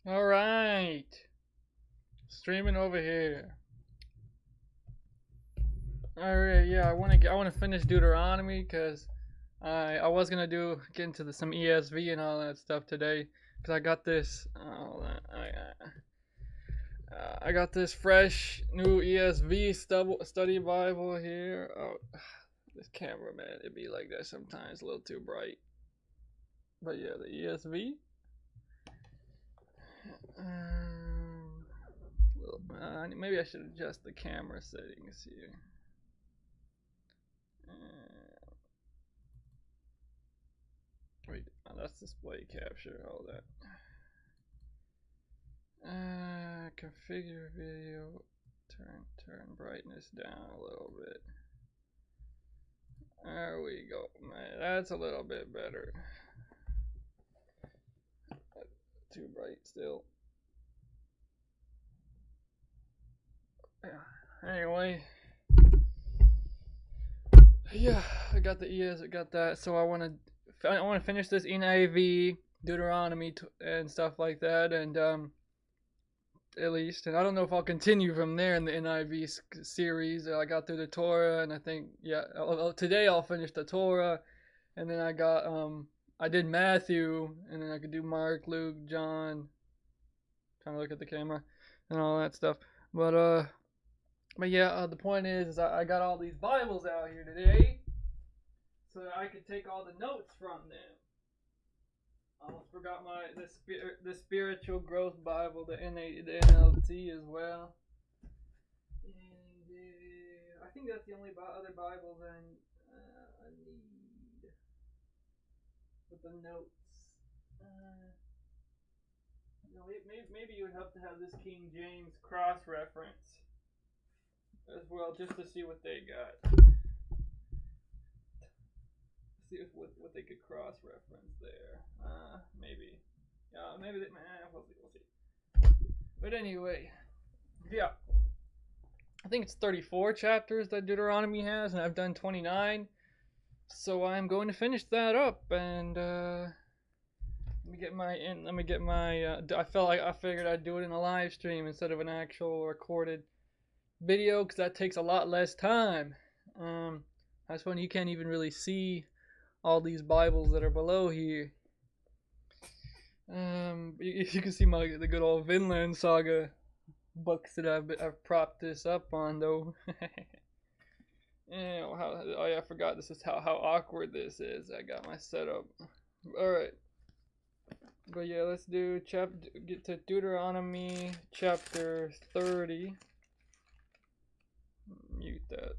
All right, streaming over here. All right, yeah, I want to finish Deuteronomy because I was gonna get into some ESV and all that stuff today because I got this I got this fresh new ESV study Bible here. Oh, this camera, man, it be like that sometimes, a little too bright. But yeah, the ESV. Maybe I should adjust the camera settings here. Wait, that's display capture. All that. Configure video. Turn brightness down a little bit. There we go, man. That's a little bit better. Too bright still. Anyway, yeah, I got the ES. I got that. So I want to finish this NIV, Deuteronomy, and stuff like that, and at least. And I don't know if I'll continue from there in the NIV series. I got through the Torah, and I think today I'll finish the Torah, and then I did Matthew, and then I could do Mark, Luke, John. Trying to look at the camera and all that stuff, but yeah, the point is I got all these Bibles out here today, so that I could take all the notes from them. I almost forgot the Spiritual Growth Bible, the NLT as well. And I think that's the only other Bible then I need with the notes. Maybe you would have to have this King James cross reference as well, just to see what they got. See what they could cross reference there. Maybe. Maybe we'll see. But anyway, yeah. I think it's 34 chapters that Deuteronomy has, and I've done 29. So I'm going to finish that up, and let me get my. I figured I'd do it in a live stream instead of an actual recorded video, because that takes a lot less time. That's when you can't even really see all these Bibles that are below here. You can see the good old Vinland Saga books that I've propped this up on, though. I forgot this is how awkward this is. I got my setup. All right, but yeah, let's get to Deuteronomy chapter 30. Mute that.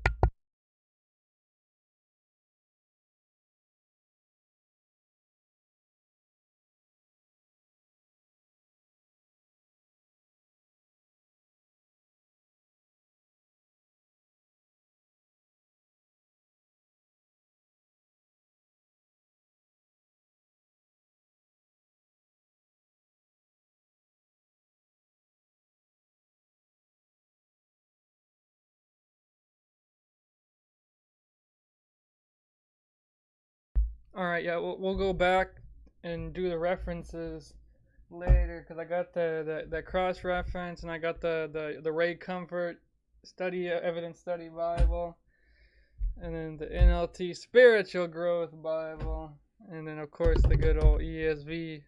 All right, yeah, we'll go back and do the references later, because I got the cross reference, and I got the Ray Comfort evidence study Bible, and then the NLT Spiritual Growth Bible, and then of course the good old ESV.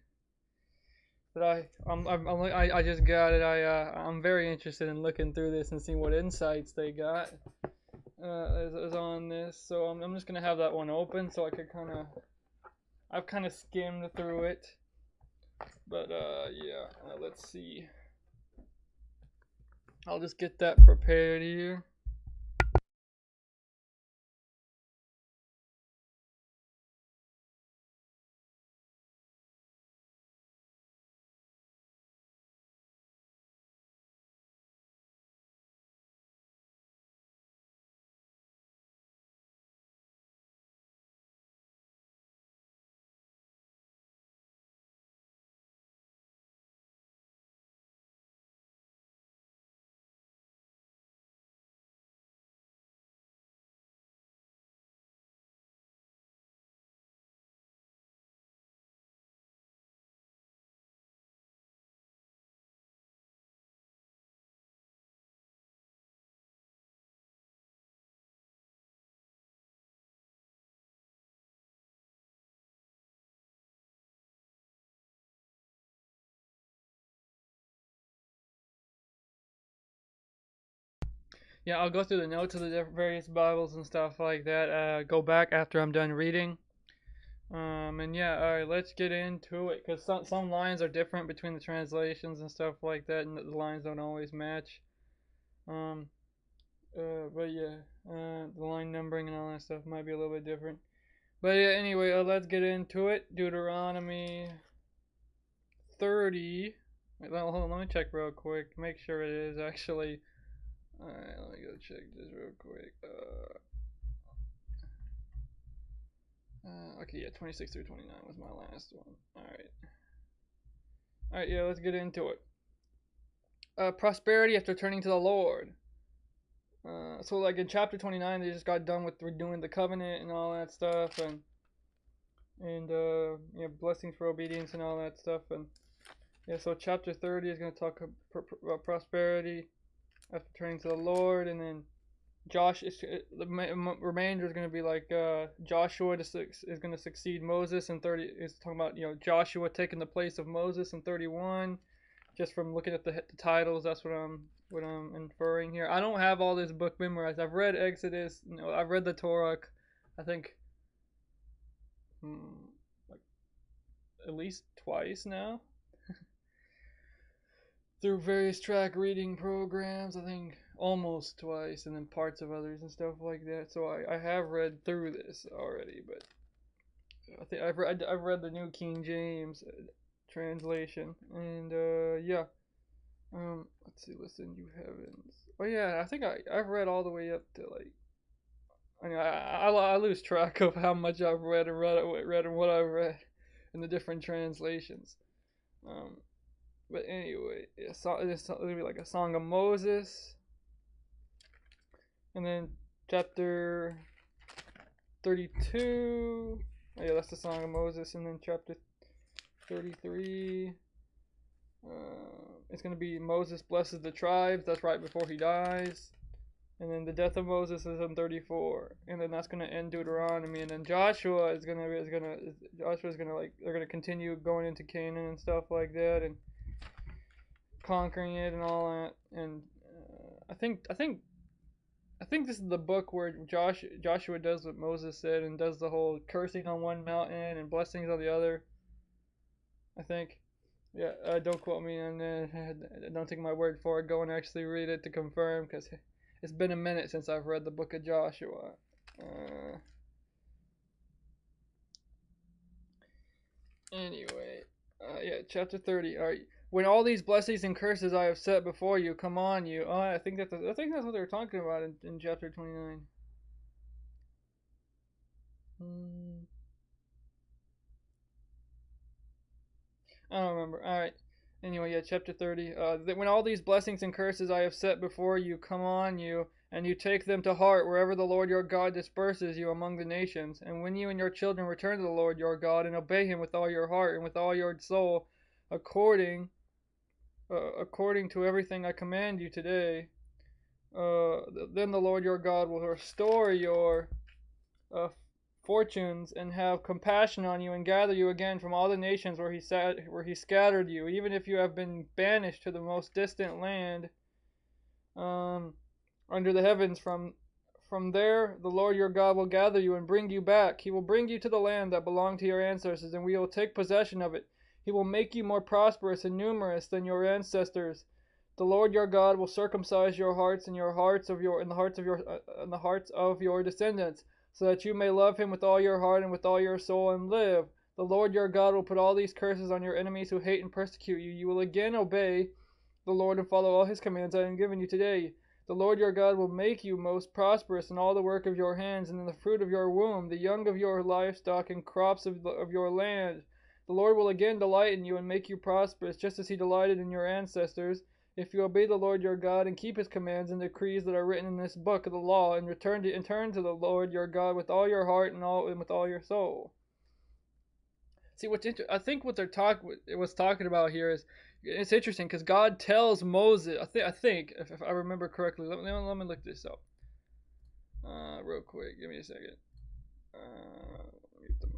But I just got it. I'm very interested in looking through this and seeing what insights they got is on this. So I'm just gonna have that one open so I could I've kind of skimmed through it. But yeah, let's see. I'll just get that prepared here. Yeah, I'll go through the notes of the various Bibles and stuff like that. Go back after I'm done reading. And yeah, all right, let's get into it, because some lines are different between the translations and stuff like that, and the lines don't always match. Um, but yeah, the line numbering and all that stuff might be a little bit different. But yeah, anyway, let's get into it. Deuteronomy 30. Wait, hold on, let me check real quick. Make sure it is actually. Alright, let me go check this real quick. Okay, yeah, 26 through 29 was my last one. Alright. Alright, yeah, let's get into it. Prosperity after turning to the Lord. So like in chapter 29, they just got done with redoing the covenant and all that stuff, and yeah, blessings for obedience and all that stuff, and yeah, so chapter 30 is going to talk about prosperity after turning to the Lord, and then the remainder is going to be like Joshua is going to succeed Moses, and 30 is talking about Joshua taking the place of Moses in 31. Just from looking at the titles, that's what I'm inferring here. I don't have all this book memorized. I've read Exodus, I've read the Torah, I think, like at least twice now, through various track reading programs. I think almost twice, and then parts of others and stuff like that. So I have read through this already, but I think I've read the New King James translation, and yeah. Let's see. Listen, you heavens. Oh yeah, I think I've read all the way up to like. I mean, I lose track of how much I've read and what I've read in the different translations. But anyway, it's gonna be like a Song of Moses, and then chapter 32. Oh, yeah, that's the Song of Moses, and then chapter 33. It's going to be Moses blesses the tribes. That's right before he dies. And then the death of Moses is in 34. And then that's going to end Deuteronomy. And then Joshua is going to like, they're going to continue going into Canaan and stuff like that, and conquering it and all that. And I think this is the book where Joshua does what Moses said and does the whole cursing on one mountain and blessings on the other. I think. Yeah, don't quote me on that. Don't take my word for it. Go and actually read it to confirm, because it's been a minute since I've read the book of Joshua. Anyway, yeah, chapter 30. All right. When all these blessings and curses I have set before you come on you. Oh, I think that's what they're talking about in chapter 29. I don't remember. All right. Anyway, yeah, chapter 30. When all these blessings and curses I have set before you come on you, and you take them to heart wherever the Lord your God disperses you among the nations, and when you and your children return to the Lord your God and obey him with all your heart and with all your soul, according to everything I command you today, then the Lord your God will restore your uh, fortunes and have compassion on you and gather you again from all the nations where he scattered you, even if you have been banished to the most distant land under the heavens. From there the Lord your God will gather you and bring you back. He will bring you to the land that belonged to your ancestors, and we will take possession of it. He will make you more prosperous and numerous than your ancestors. The Lord your God will circumcise your hearts and the hearts of your descendants, so that you may love him with all your heart and with all your soul and live. The Lord your God will put all these curses on your enemies who hate and persecute you. You will again obey the Lord and follow all his commands I am giving you today. The Lord your God will make you most prosperous in all the work of your hands and in the fruit of your womb, the young of your livestock and crops of your land. The Lord will again delight in you and make you prosperous, just as he delighted in your ancestors, if you obey the Lord your God and keep his commands and decrees that are written in this book of the law, and turn to the Lord your God with all your heart and with all your soul. See, I think what it was talking about here is, it's interesting because God tells Moses. I think if I remember correctly. Let me look this up. Real quick. Give me a second. Mute the mic.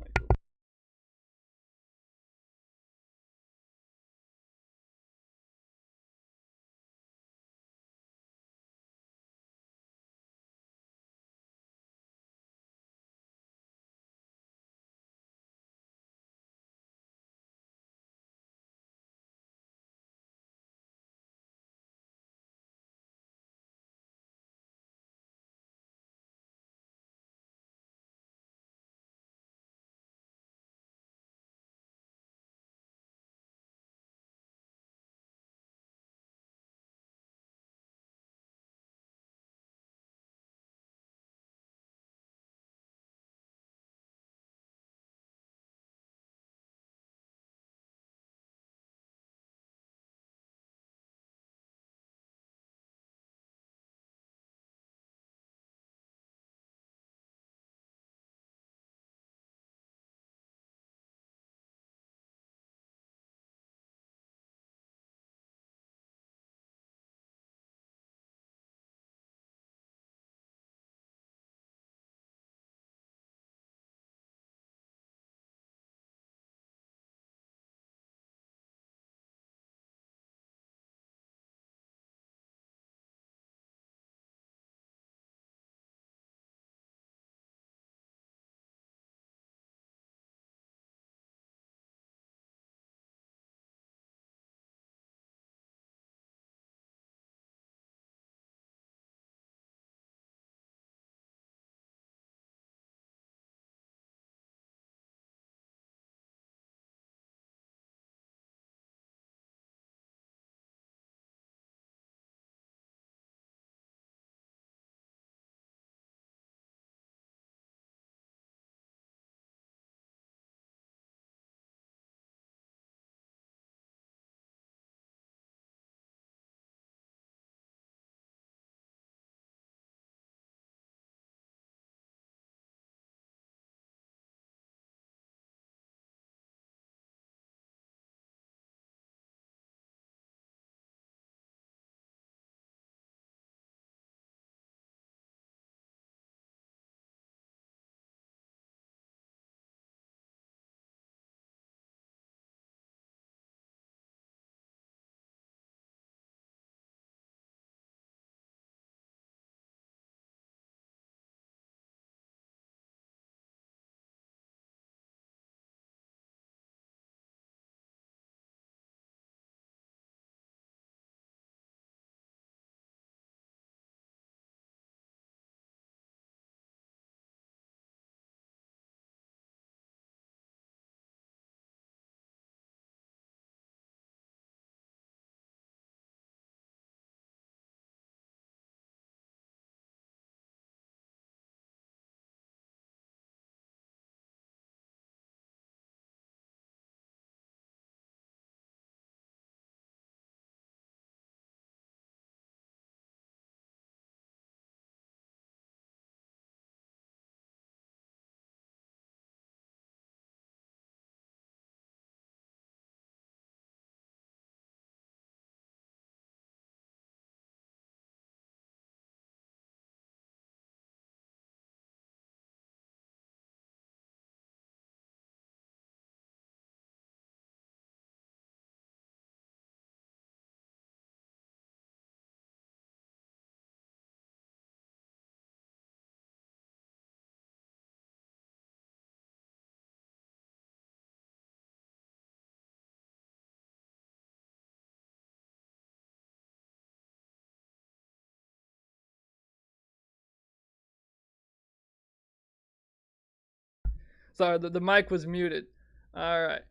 Sorry, the mic was muted. All right.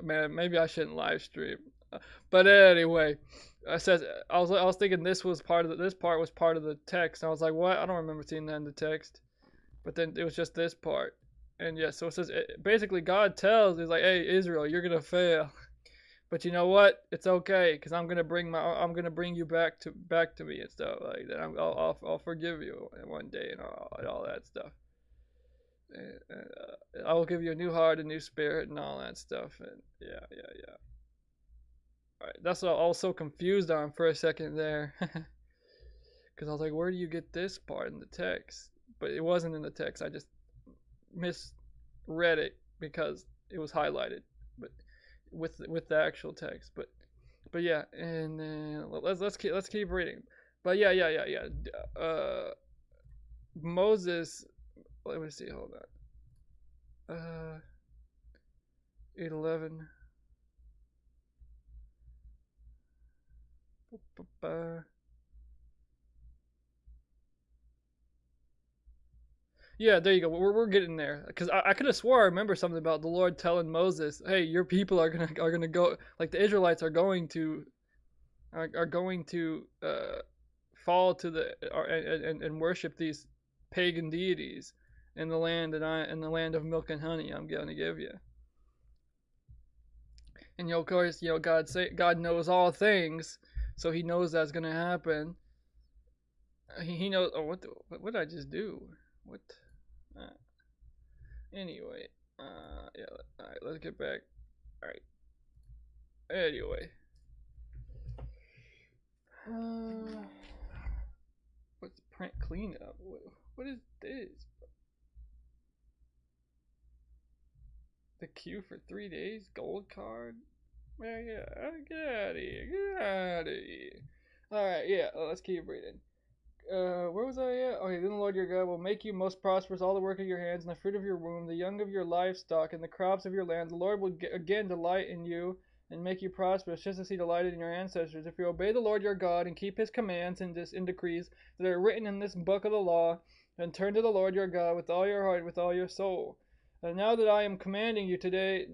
Man, maybe I shouldn't live stream. But anyway, I was thinking this part was part of the text. And I was like, what? I don't remember seeing that in the text. But then it was just this part. And yeah, so it says basically God tells, he's like, hey Israel, you're gonna fail. But you know what? It's okay, because I'm gonna bring you back to me and stuff like that. I'll forgive you one day and all that stuff. I will give you a new heart, a new spirit, and all that stuff. And yeah. All right, that's what I was so confused on for a second there, because I was like, where do you get this part in the text? But it wasn't in the text. I just misread it because it was highlighted, but with the actual text. But yeah, and then let's keep reading. But yeah. Moses. Let me see. Hold on. 8:11. Yeah, there you go. We're getting there, because I could have swore I remember something about the Lord telling Moses, "Hey, your people are gonna go, like the Israelites are going to fall to and worship these pagan deities in the land in the land of milk and honey I'm going to give you." And of course, God knows all things, so He knows that's going to happen. He knows. Oh, what did I just do? What? Anyway, yeah. All right, let's get back. All right. Anyway, what's print cleanup? What is this? The queue for 3 days, gold card. Man, yeah, get out of here, get out of here. All right, yeah, let's keep reading. Where was I at? Okay, then the Lord your God will make you most prosperous, all the work of your hands, and the fruit of your womb, the young of your livestock, and the crops of your land. The Lord will again delight in you and make you prosperous, just as He delighted in your ancestors. If you obey the Lord your God and keep His commands and decrees that are written in this book of the law, and turn to the Lord your God with all your heart, with all your soul. Now what I am commanding you today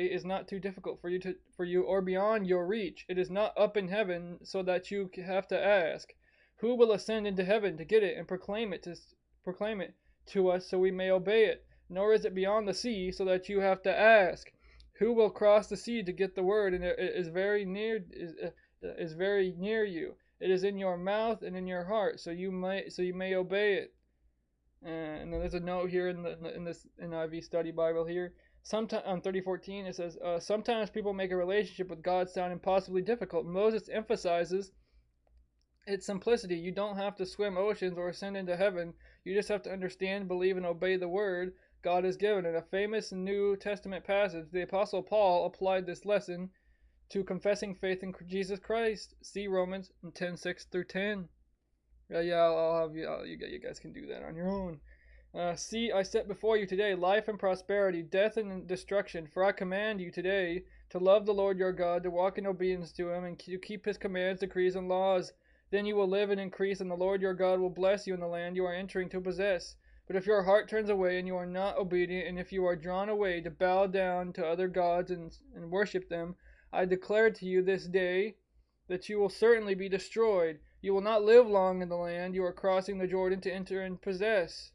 is not too difficult for you or beyond your reach. It is not up in heaven, so that you have to ask, who will ascend into heaven to get it and proclaim it to us, so we may obey it? Nor is it beyond the sea, so that you have to ask, who will cross the sea to get the word? And it is very near you. It is in your mouth and in your heart, so you may obey it. And then there's a note here in this NIV study Bible here. Sometime on 30:14 it says, sometimes people make a relationship with God sound impossibly difficult. Moses emphasizes its simplicity. You don't have to swim oceans or ascend into heaven. You just have to understand, believe, and obey the word God has given. In a famous New Testament passage, the Apostle Paul applied this lesson to confessing faith in Jesus Christ. See Romans 10:6-10. I'll have you guys can do that on your own. See, I set before you today life and prosperity, death and destruction. For I command you today to love the Lord your God, to walk in obedience to Him, and to keep His commands, decrees, and laws. Then you will live and increase, and the Lord your God will bless you in the land you are entering to possess. But if your heart turns away and you are not obedient, and if you are drawn away to bow down to other gods and worship them, I declare to you this day that you will certainly be destroyed. You will not live long in the land you are crossing the Jordan to enter and possess.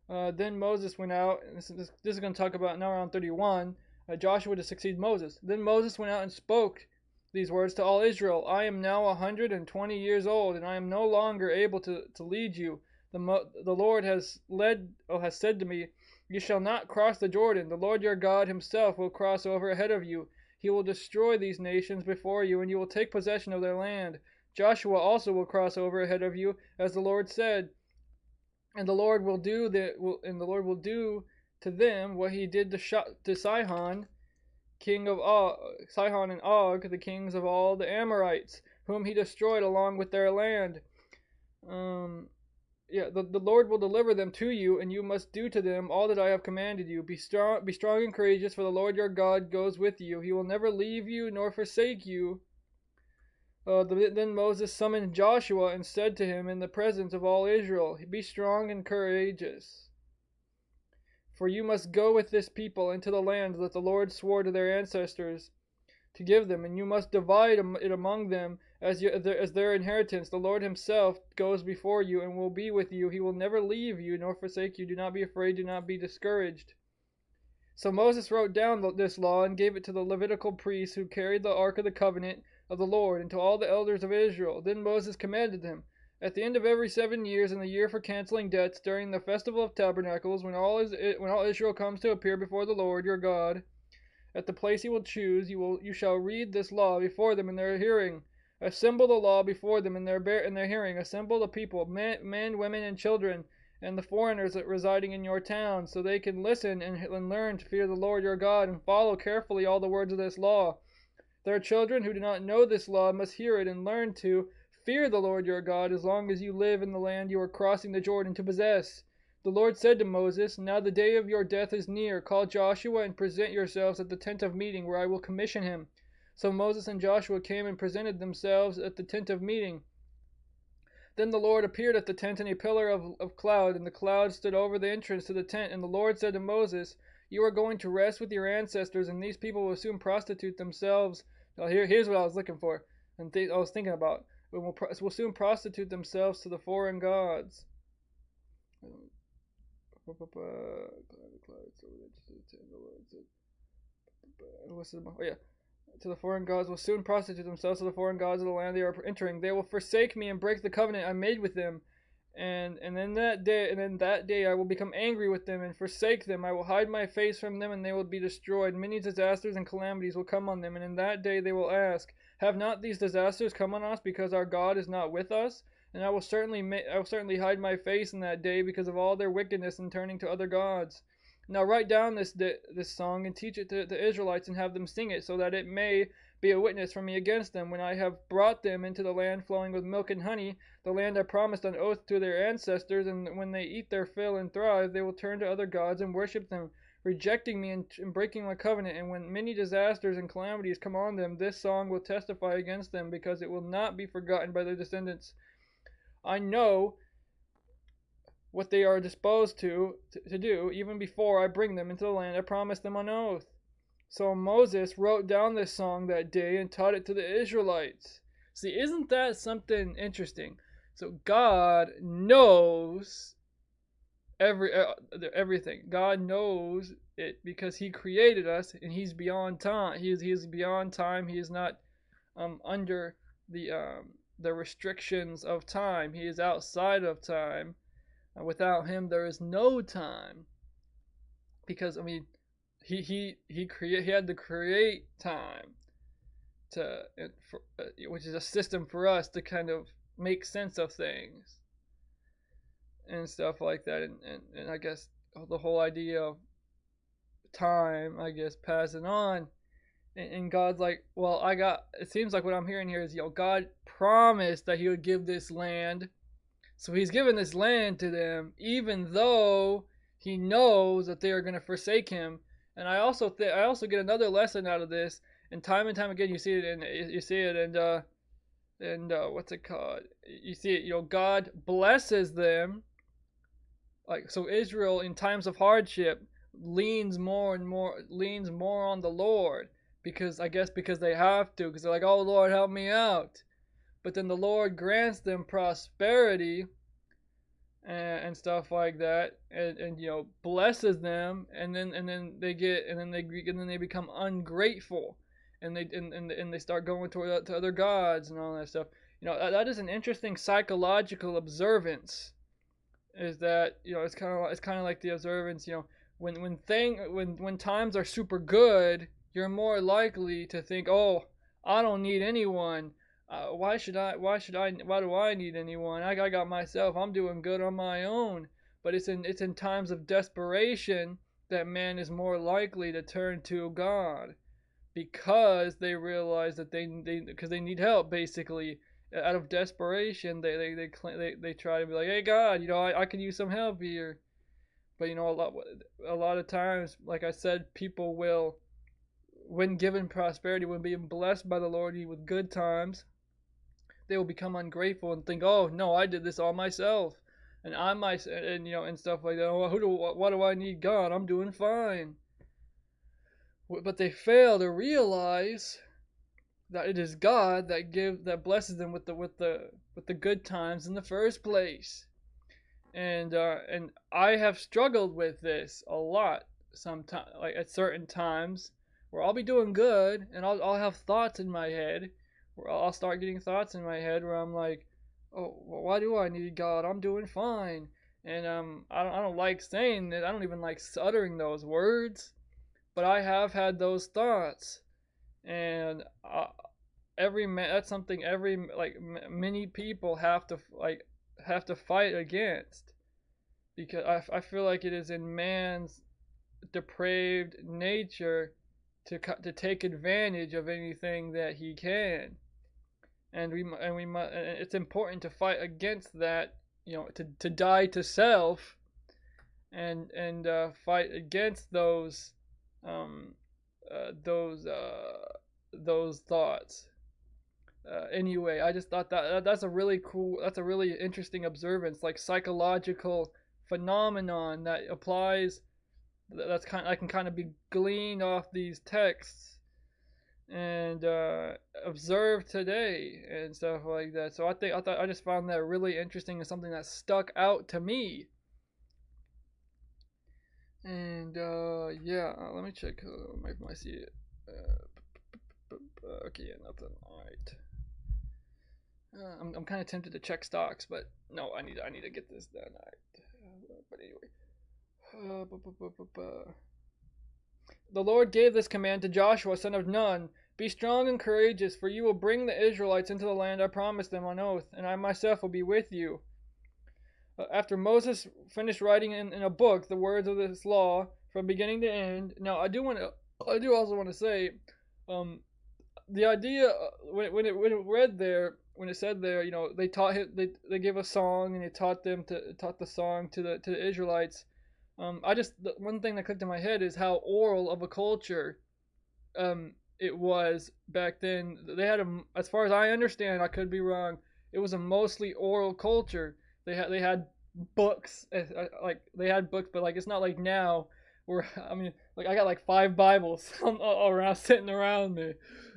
Then Moses went out, and this is going to talk about now around 31, Joshua to succeed Moses. Then Moses went out and spoke these words to all Israel. I am now 120 years old, and I am no longer able to lead you. The Lord has said to me, you shall not cross the Jordan. The Lord your God Himself will cross over ahead of you. He will destroy these nations before you, and you will take possession of their land. Joshua also will cross over ahead of you, as the Lord said, and the Lord will do to them what He did to Sihon, king of Og, Sihon and Og, the kings of all the Amorites, whom He destroyed along with their land. The Lord will deliver them to you, and you must do to them all that I have commanded you. Be strong and courageous, for the Lord your God goes with you. He will never leave you nor forsake you. Then Moses summoned Joshua and said to him in the presence of all Israel, "Be strong and courageous, for you must go with this people into the land that the Lord swore to their ancestors to give them, and you must divide it among them as their inheritance. The Lord himself goes before you and will be with you. He will never leave you nor forsake you. Do not be afraid, do not be discouraged." So Moses wrote down this law and gave it to the Levitical priests who carried the Ark of the Covenant of the Lord, and to all the elders of Israel. Then Moses commanded them, "At the end of every 7 years, in the year for canceling debts, during the festival of tabernacles, when all Israel comes to appear before the Lord your God, at the place he will choose, you shall read this law before them in their hearing. Assemble the law before them in their hearing. Assemble the people, men, women, and children, and the foreigners residing in your town, so they can listen and learn to fear the Lord your God and follow carefully all the words of this law. Their children who do not know this law must hear it and learn to fear the Lord your God as long as you live in the land you are crossing the Jordan to possess." The Lord said to Moses, "Now the day of your death is near. Call Joshua and present yourselves at the tent of meeting, where I will commission him." So Moses and Joshua came and presented themselves at the tent of meeting. Then the Lord appeared at the tent in a pillar of cloud, and the cloud stood over the entrance to the tent. And the Lord said to Moses, "You are going to rest with your ancestors, and these people will soon prostitute themselves." Now here's what I was looking for, and I was thinking about. Will soon prostitute themselves to the foreign gods. Oh yeah. To the foreign gods will soon prostitute themselves to the foreign gods of the land they are entering. They will forsake me and break the covenant I made with them. And then that day I will become angry with them and forsake them. I will hide my face from them, and they will be destroyed. Many disasters and calamities will come on them, and in that day they will ask, "Have not these disasters come on us because our God is not with us?" And I will certainly hide my face in that day because of all their wickedness and turning to other gods. Now write down this song and teach it to the Israelites and have them sing it, so that it may be a witness for me against them when I have brought them into the land flowing with milk and honey, the land I promised on oath to their ancestors. And when they eat their fill and thrive, they will turn to other gods and worship them, rejecting me and breaking my covenant. And when many disasters and calamities come on them, this song will testify against them, because it will not be forgotten by their descendants. I know what they are disposed to do, even before I bring them into the land I promised them on oath. So Moses wrote down this song that day and taught it to the Israelites. See, isn't that something interesting? So God knows everything. God knows it because he created us, and he's beyond time. He is beyond time. He is not under the restrictions of time. He is outside of time. Without him, there is no time, because he had to create time which is a system for us to kind of make sense of things and stuff like that, and I guess the whole idea of time, I guess, passing on, and God's like, well, it seems like what I'm hearing here is, God promised that he would give this land. So he's given this land to them, even though he knows that they are going to forsake him. And I also get another lesson out of this, and time again you see it, and what's it called? You see it, God blesses them. Like, so Israel in times of hardship leans more on the Lord, because they have to, because they're like, "Oh Lord, help me out." But then the Lord grants them prosperity and stuff like that, and blesses them, and then they become ungrateful, and they start going to other gods and all that stuff. That is an interesting psychological observance. Is that it's kind of like the observance, when times are super good, you're more likely to think, "Oh, I don't need anyone. Why do I need anyone? I got myself. I'm doing good on my own." But it's in times of desperation that man is more likely to turn to God, because they realize that because they need help, basically. Out of desperation, they try to be like, "Hey God, I could use some help here." But a lot of times, like I said, people will, when given prosperity, when being blessed by the Lord with good times, they will become ungrateful and think, oh no, I did this all myself, and and stuff like that. Oh, why do I need God? I'm doing fine. But they fail to realize that it is God that blesses them with the good times in the first place. And I have struggled with this a lot sometimes, like at certain times where I'll be doing good and I'll have thoughts in my head, where I'll start getting thoughts in my head where I'm like, oh, well, why do I need God? I'm doing fine. And I don't like saying it. I don't even like uttering those words, but I have had those thoughts, and that's something many people have to fight against, because I feel like it is in man's depraved nature to take advantage of anything that he can, and it's important to fight against that, to die to self, and fight against those thoughts. Anyway, I just thought that's a really interesting observance, like psychological phenomenon that applies. I can kind of be gleaned off these texts and observed today and stuff like that. So I just found that really interesting and something that stuck out to me. And yeah, let me check. Maybe I see it. Okay, yeah, nothing. All right. I'm kind of tempted to check stocks, but no, I need to get this done. All right. But anyway, the Lord gave this command to Joshua, son of Nun: "Be strong and courageous, for you will bring the Israelites into the land I promised them on oath, and I myself will be with you." After Moses finished writing in a book the words of this law from beginning to end. Now, I do also want to say, the idea when it said there, they taught him, they gave a song and they taught the song to the Israelites. The one thing that clicked in my head is how oral of a culture it was back then. They had as far as I understand, I could be wrong, it was a mostly oral culture. They had books, they had books, but like it's not like now where I got like 5 Bibles around sitting around me,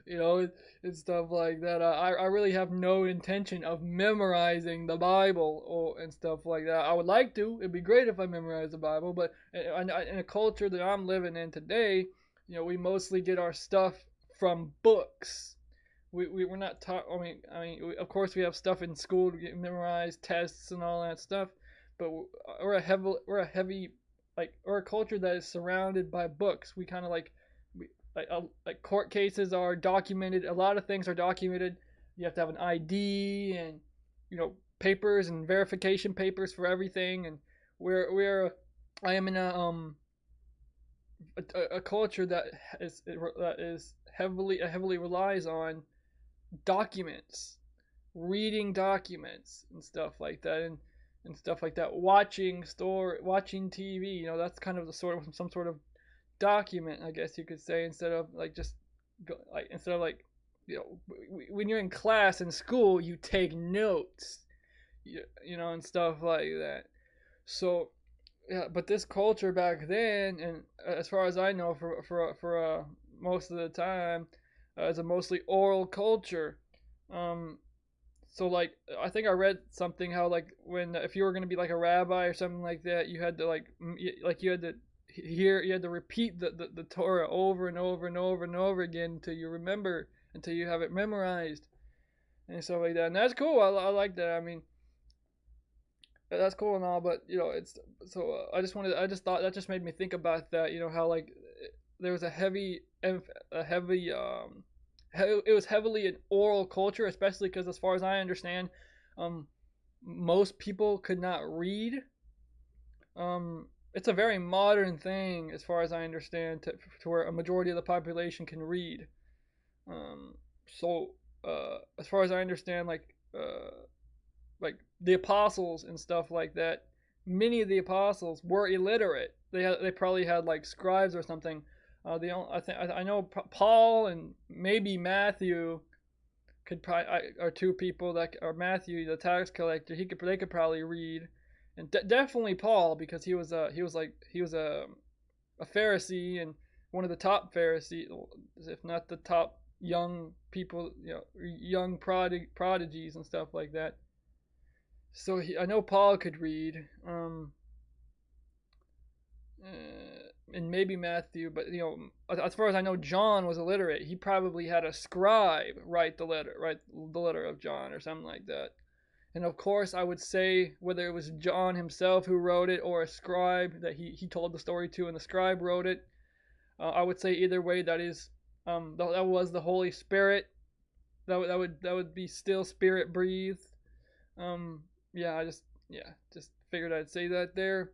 and stuff like that. I really have no intention of memorizing the Bible and stuff like that. I would like to. It'd be great if I memorized the Bible, but in a culture that I'm living in today, we mostly get our stuff from books. We're not taught. Of course we have stuff in school to get memorized, tests and all that stuff, but we're a culture that is surrounded by books. We kind of like court cases are documented. A lot of things are documented. You have to have an ID and papers and verification papers for everything. And I am in a culture that heavily relies on documents, reading documents and stuff like that, and stuff like that, watching TV. That's kind of some sort of document, I guess you could say, instead of when you're in class in school, you take notes, and stuff like that. So yeah, but this culture back then, and as far as I know, for most of the time, it's a mostly oral culture. So like I think I read something how if you were going to be like a rabbi or something like that, you had to you had to repeat the Torah over and over and over and over again until you have it memorized and stuff like that. And that's cool. I like that. That's cool and all, but it's so I just thought that just made me think about that. How there was it was heavily an oral culture, especially because, as far as I understand, most people could not read. It's a very modern thing, as far as I understand, to where a majority of the population can read. So as far as I understand, like the apostles and stuff like that, many of the apostles were illiterate. They probably had like scribes or something. I know Paul and maybe Matthew could probably, or two people that, or Matthew, the tax collector, they could probably read, and definitely Paul, because he was a Pharisee, and one of the top Pharisees, if not the top young people, young prodigies and stuff like that. So I know Paul could read, and maybe Matthew, but as far as I know, John was illiterate. He probably had a scribe write the letter of John or something like that. And of course, I would say whether it was John himself who wrote it or a scribe that he told the story to, and the scribe wrote it. I would say either way, that was the Holy Spirit. That would be still Spirit breathed. I just figured I'd say that there,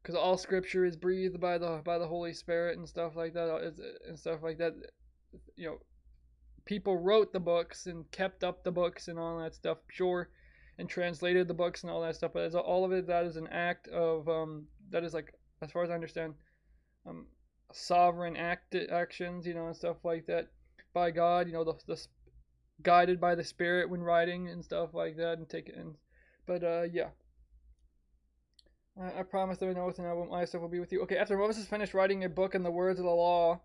because all Scripture is breathed by the Holy Spirit and stuff like that. People wrote the books and kept up the books and all that stuff, sure, and translated the books and all that stuff. But all of it, that is an act of that is, like, as far as I understand, sovereign actions, and stuff like that by God. The guided by the Spirit when writing and stuff like that, and take it in. But I promise there are no oath, and my stuff will be with you. Okay, after Moses finished writing a book and the words of the law,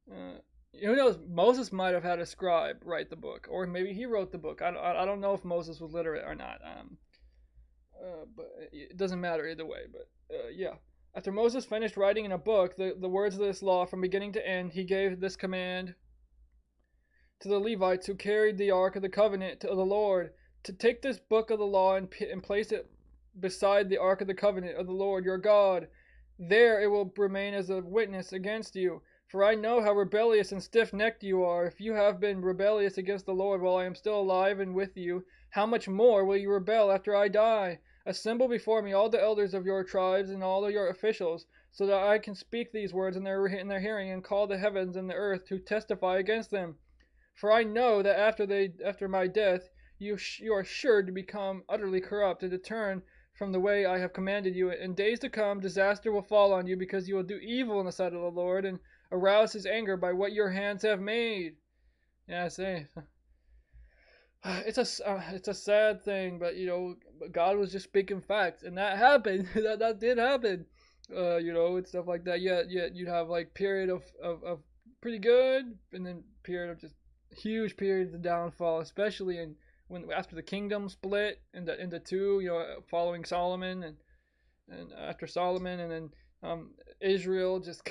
who knows? Moses might have had a scribe write the book, or maybe he wrote the book. I don't know if Moses was literate or not. But it doesn't matter either way. But after Moses finished writing in a book the words of this law from beginning to end, he gave this command to the Levites who carried the Ark of the Covenant of the Lord to take this book of the law and place it beside the Ark of the Covenant of the Lord your God. There it will remain as a witness against you. For I know how rebellious and stiff-necked you are. If you have been rebellious against the Lord while I am still alive and with you, how much more will you rebel after I die? Assemble before me all the elders of your tribes and all of your officials, so that I can speak these words in their hearing and call the heavens and the earth to testify against them. For I know that after my death you are sure to become utterly corrupt and to turn from the way I have commanded you. In days to come, disaster will fall on you because you will do evil in the sight of the Lord and arouse his anger by what your hands have made. Yeah, I say. It's a sad thing, but God was just speaking facts, and that happened. that did happen. And stuff like that. Yeah, you'd have like period of pretty good, and then period of just huge periods of downfall, especially when after the kingdom split into two, following Solomon and after Solomon, and then Israel just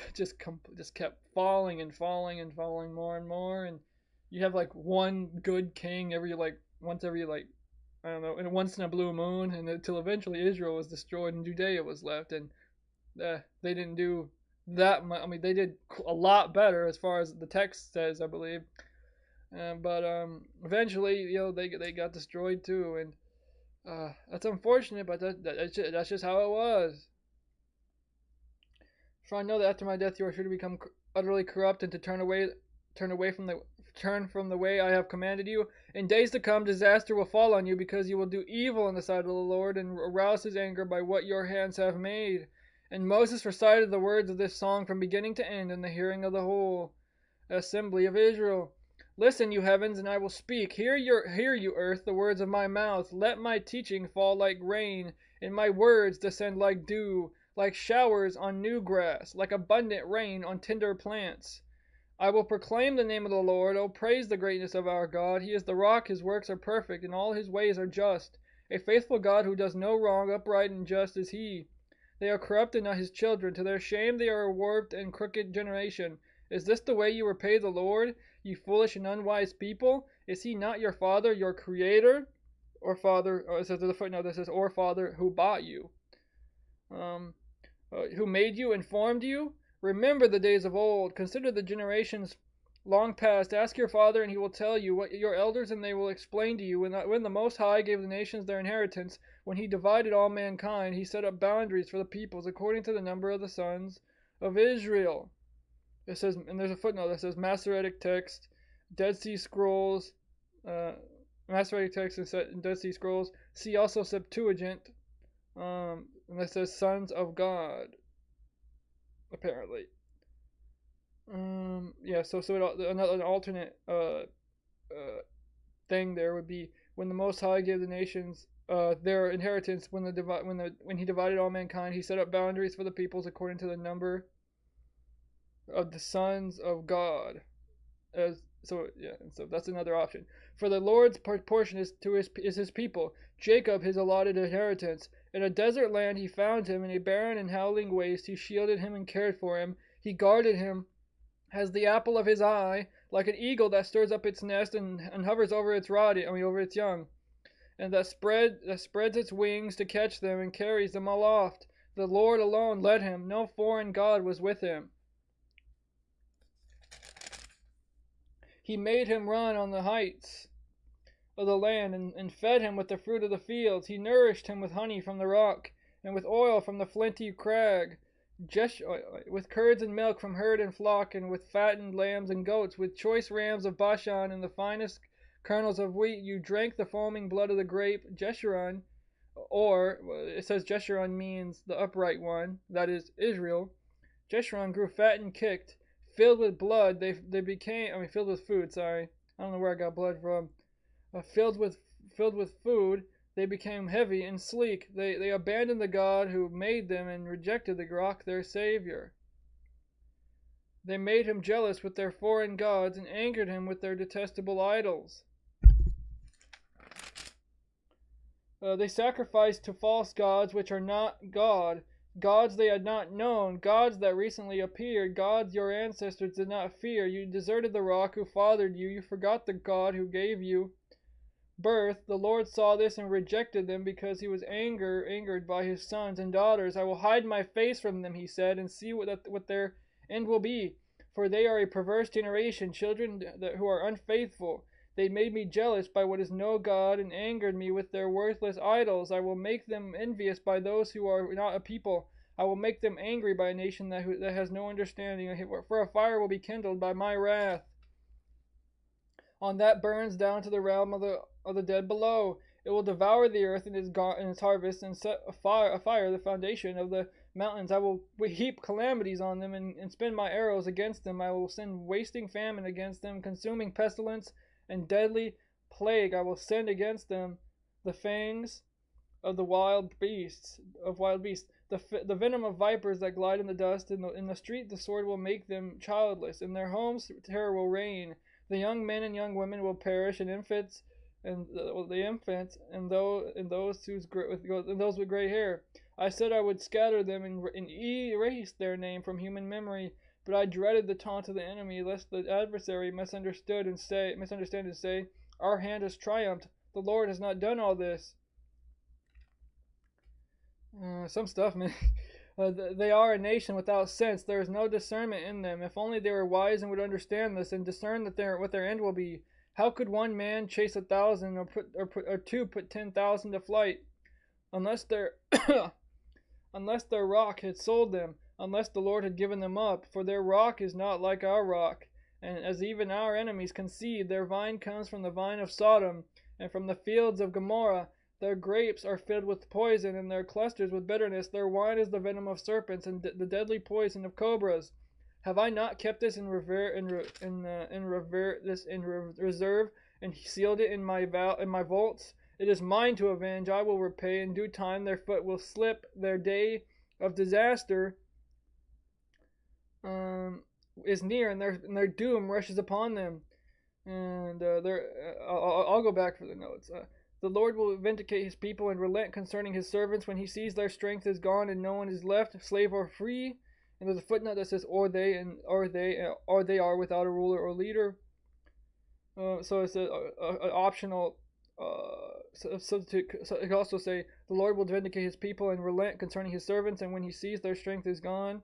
kept falling and falling and falling more and more, and you have like one good king once every I don't know, and once in a blue moon, and until eventually Israel was destroyed and Judea was left, and they didn't do that much. I mean, they did a lot better as far as the text says, I believe, but eventually they got destroyed too, and that's unfortunate, but that's just how it was. For I know that after my death you are sure to become utterly corrupt and to turn from the way I have commanded you. In days to come disaster will fall on you because you will do evil in the sight of the Lord and arouse his anger by what your hands have made. And Moses recited the words of this song from beginning to end in the hearing of the whole assembly of Israel. Listen, you heavens, and I will speak. Hear you earth, the words of my mouth. Let my teaching fall like rain, and my words descend like dew, like showers on new grass, like abundant rain on tender plants. I will proclaim the name of the Lord. Oh, praise the greatness of our God. He is the rock, his works are perfect, and all his ways are just. A faithful God who does no wrong, upright and just is he. They are corrupt and not his children. To their shame they are a warped and crooked generation. Is this the way you repay the Lord, you foolish and unwise people? Is he not your father, your creator? Or father, or it says in the footnote that says, or father who bought you? Who made you and formed you? Remember the days of old. Consider the generations long past. Ask your father, and he will tell you, what your elders, and they will explain to you. When the Most High gave the nations their inheritance, when he divided all mankind, he set up boundaries for the peoples according to the number of the sons of Israel. It says, and there's a footnote that says Masoretic text, Dead Sea Scrolls, Masoretic text and Dead Sea Scrolls. See also Septuagint. And that says sons of God, apparently. So an alternate thing there would be when the Most High gave the nations their inheritance. When he divided all mankind, he set up boundaries for the peoples according to the number of the sons of God. So that's another option. For the Lord's portion is his people, Jacob his allotted inheritance. In a desert land he found him, in a barren and howling waste he shielded him and cared for him. He guarded him as the apple of his eye, like an eagle that stirs up its nest and hovers over its over its young, and that spreads its wings to catch them and carries them aloft. The Lord alone led him; no foreign god was with him. He made him run on the heights of the land and fed him with the fruit of the fields. He nourished him with honey from the rock and with oil from the flinty crag, with curds and milk from herd and flock, and with fattened lambs and goats, with choice rams of Bashan and the finest kernels of wheat. You drank the foaming blood of the grape. Jeshurun, or it says Jeshurun means the upright one, that is Israel. Jeshurun grew fat and kicked. Filled with blood, they became. Filled with food. Sorry, I don't know where I got blood from. Filled with food, they became heavy and sleek. They abandoned the God who made them and rejected the rock, their Savior. They made him jealous with their foreign gods and angered him with their detestable idols. They sacrificed to false gods which are not God. Gods they had not known, gods that recently appeared, gods your ancestors did not fear. You deserted the rock who fathered you, you forgot the God who gave you birth. The Lord saw this and rejected them because he was angered by his sons and daughters. I will hide my face from them, he said, and see what their end will be. For they are a perverse generation, children who are unfaithful. They made me jealous by what is no God and angered me with their worthless idols. I will make them envious by those who are not a people. I will make them angry by a nation that has no understanding. For a fire will be kindled by my wrath on that burns down to the realm of the dead below. It will devour the earth and its harvest, and set afire the foundation of the mountains. I will heap calamities on them and spin my arrows against them. I will send wasting famine against them, consuming pestilence and deadly plague. I will send against them the fangs of the wild beasts. The venom of vipers that glide in the dust. In the street the sword will make them childless. In their homes terror will reign. The young men and young women will perish, and infants and those with gray hair. I said I would scatter them and erase their name from human memory. But I dreaded the taunt of the enemy, lest the adversary misunderstand and say, our hand has triumphed. The Lord has not done all this. Some stuff, man. They are a nation without sense. There is no discernment in them. If only they were wise and would understand this and discern what their end will be. How could one man chase 1,000 or two put 10,000 to flight, unless their rock had sold them? Unless the Lord had given them up, for their rock is not like our rock, and as even our enemies concede, their vine comes from the vine of Sodom, and from the fields of Gomorrah. Their grapes are filled with poison, and their clusters with bitterness. Their wine is the venom of serpents, and the deadly poison of cobras. Have I not kept this in reserve, and sealed it in my vaults? It is mine to avenge. I will repay in due time. Their foot will slip. Their day of disaster is near, and their doom rushes upon them. And I'll go back for the notes. The Lord will vindicate his people and relent concerning his servants when he sees their strength is gone and no one is left, slave or free. And there's a footnote that says, or they are without a ruler or leader. So it's an optional substitute. So it can also say, the Lord will vindicate his people and relent concerning his servants, and when he sees their strength is gone,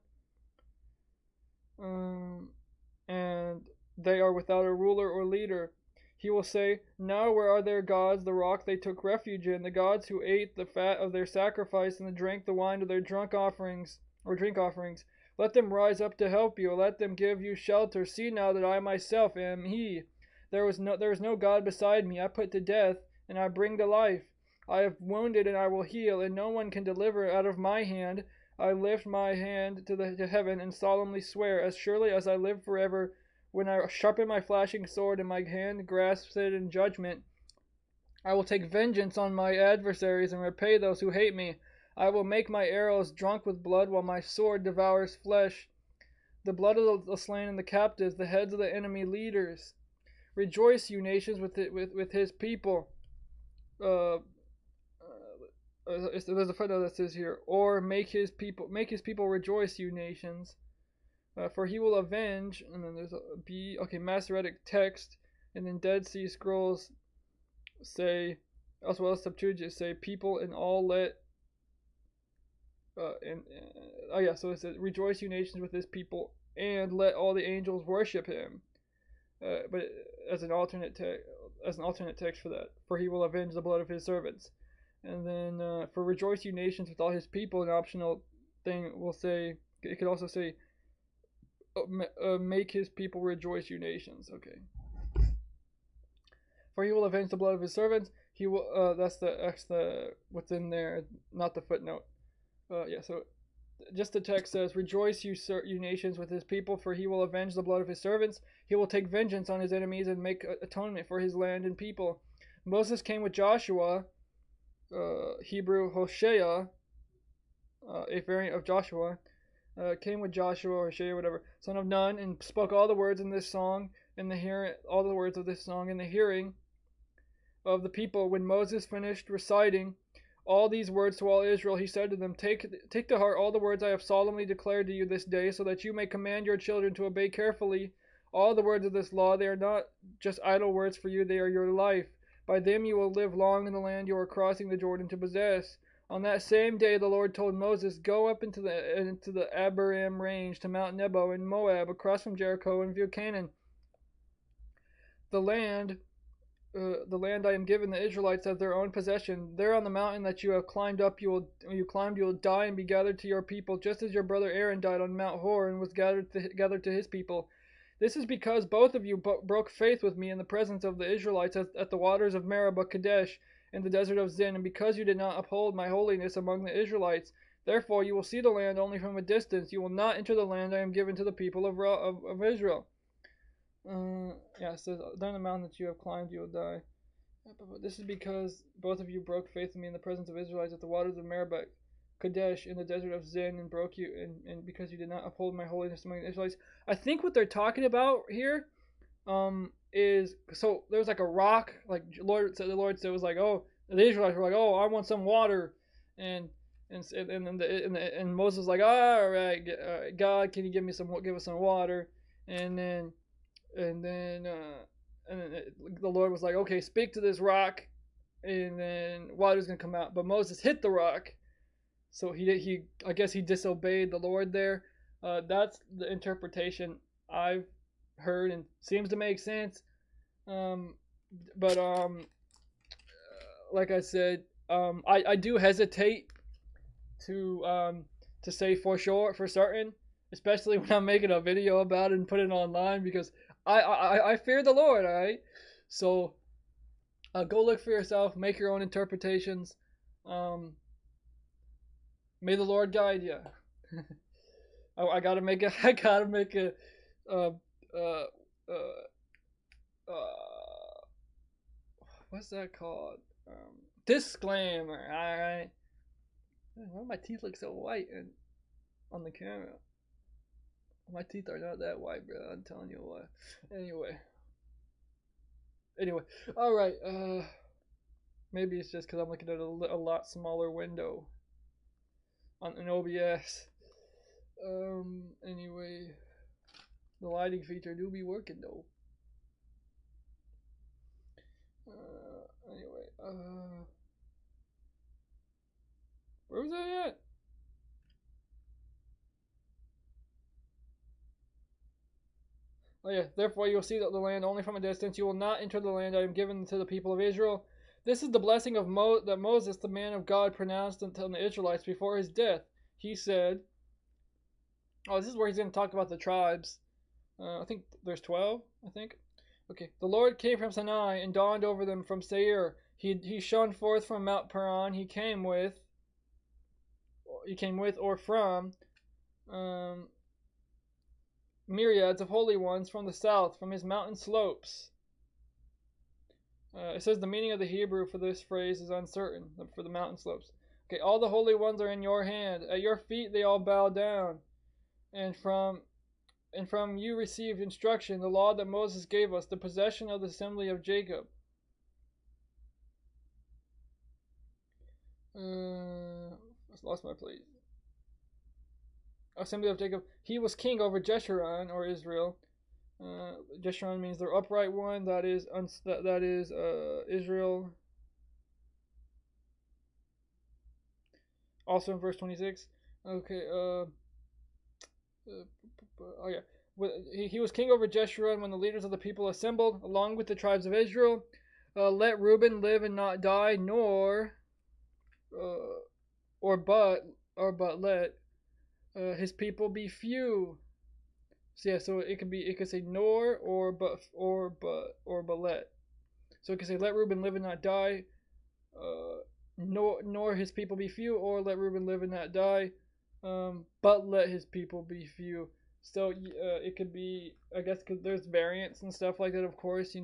and they are without a ruler or leader. He will say, now where are their gods, the rock they took refuge in, the gods who ate the fat of their sacrifice and drank the wine of their drink offerings? Let them rise up to help you. Let them give you shelter. See now that I myself am he. There is no God beside me. I put to death, and I bring to life. I have wounded, and I will heal, and no one can deliver out of my hand. I lift my hand to heaven and solemnly swear, as surely as I live forever, When I sharpen my flashing sword and my hand grasps it in judgment, I will take vengeance on my adversaries and repay those who hate me. I will make my arrows drunk with blood while my sword devours flesh. The blood of the slain and the captives, the heads of the enemy leaders. Rejoice, you nations, with his people. There's a footnote that says here, or make his people rejoice, you nations. For he will avenge, and then there's a B, okay, Masoretic text, and then Dead Sea Scrolls say, as well as Septuagint say, people in all let, so it says, rejoice, you nations, with his people, and let all the angels worship him. But as an alternate text for that, for he will avenge the blood of his servants. And then for rejoice, you nations, with all his people, an optional thing will say, it could also say, make his people rejoice, you nations. Okay. For he will avenge the blood of his servants. He will. That's the what's in there, not the footnote. So just the text says, "Rejoice, you nations, with his people, for he will avenge the blood of his servants. He will take vengeance on his enemies and make atonement for his land and people." Moses came with Joshua, Hebrew Hoshea, a variant of Joshua, came with Joshua or Hoshea, whatever, son of Nun, and spoke all the words in this song in the hearing of the people. When Moses finished reciting all these words to all Israel, he said to them, Take to heart all the words I have solemnly declared to you this day, so that you may command your children to obey carefully all the words of this law. They are not just idle words for you, they are your life. By them you will live long in the land you are crossing the Jordan to possess. On that same day the Lord told Moses, Go up into the Abarim range to Mount Nebo in Moab, across from Jericho, and view Canaan. The land I am giving the Israelites as their own possession. There on the mountain that you have climbed up, you will die and be gathered to your people, just as your brother Aaron died on Mount Hor and was gathered to his people. This is because both of you broke faith with me in the presence of the Israelites at the waters of Meribah Kadesh in the desert of Zin, and because you did not uphold my holiness among the Israelites. Therefore you will see the land only from a distance. You will not enter the land I am giving to the people of Israel. It says, down the mountain that you have climbed, you will die. This is because both of you broke faith in me in the presence of Israelites at the waters of Meribah Kadesh in the desert of Zin, and broke you, and because you did not uphold my holiness among the Israelites. I think what they're talking about here, is, so there was like a rock, like the Lord said, it was like, oh, the Israelites were like, oh, I want some water, and Moses was like, all right, God, can you give us some water? And then the Lord was like, okay, speak to this rock, and then water's gonna come out. But Moses hit the rock, so I guess he disobeyed the Lord there. That's the interpretation I've heard, and seems to make sense. But like I said, I do hesitate to say for sure, for certain, especially when I'm making a video about it and put it online, because I fear the Lord, alright? So, go look for yourself, make your own interpretations. May the Lord guide you. I gotta make a, what's that called? Disclaimer, alright? Why do my teeth look so white on the camera? My teeth are not that white, bro. I'm telling you what. Anyway. Alright, maybe it's just because I'm looking at a lot smaller window on an OBS. Anyway. The lighting feature do be working, though. Where was I at? Oh yeah, therefore you will see the land only from a distance. You will not enter the land I am giving to the people of Israel. This is the blessing of that Moses, the man of God, pronounced unto the Israelites before his death. He said, this is where he's going to talk about the tribes. I think there's 12, I think. Okay. The Lord came from Sinai and dawned over them from Seir. He shone forth from Mount Paran. He came with or from myriads of holy ones from the south, from his mountain slopes. It says the meaning of the Hebrew for this phrase is uncertain, for the mountain slopes. Okay, all the holy ones are in your hand. At your feet they all bow down. And from you received instruction, the law that Moses gave us, the possession of the assembly of Jacob. I lost my place. Assembly of Jacob. He was king over Jeshurun, or Israel. Jeshurun means the upright one. That is Israel. Also in verse 26. Okay. Oh yeah. He was king over Jeshurun when the leaders of the people assembled, along with the tribes of Israel. Let Reuben live and not die, but let his people be few. So yeah, so it could say nor or but let. So it could say let Reuben live and not die, nor his people be few, or let Reuben live and not die, but let his people be few. So it could be, I guess, because there's variants and stuff like that. Of course,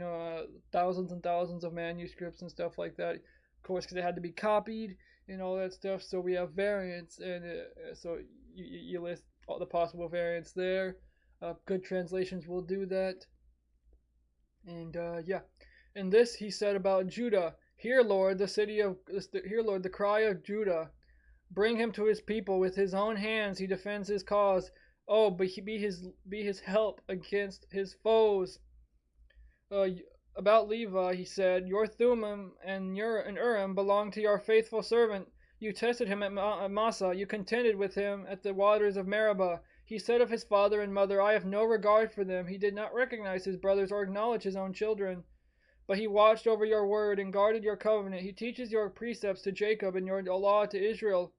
thousands and thousands of manuscripts and stuff like that. Of course, because it had to be copied and all that stuff. So we have variants, and so you list all the possible variants there. Good translations will do that. And yeah, and this he said about Judah: "Hear, Lord, the cry of Judah. Bring him to his people. With his own hands he defends his cause. Oh, but he be his help against his foes." About Levi he said, "Your Thummim and Urim belong to your faithful servant. You tested him at Massah. You contended with him at the waters of Meribah. He said of his father and mother, I have no regard for them. He did not recognize his brothers or acknowledge his own children. But he watched over your word and guarded your covenant. He teaches your precepts to Jacob and your law to Israel.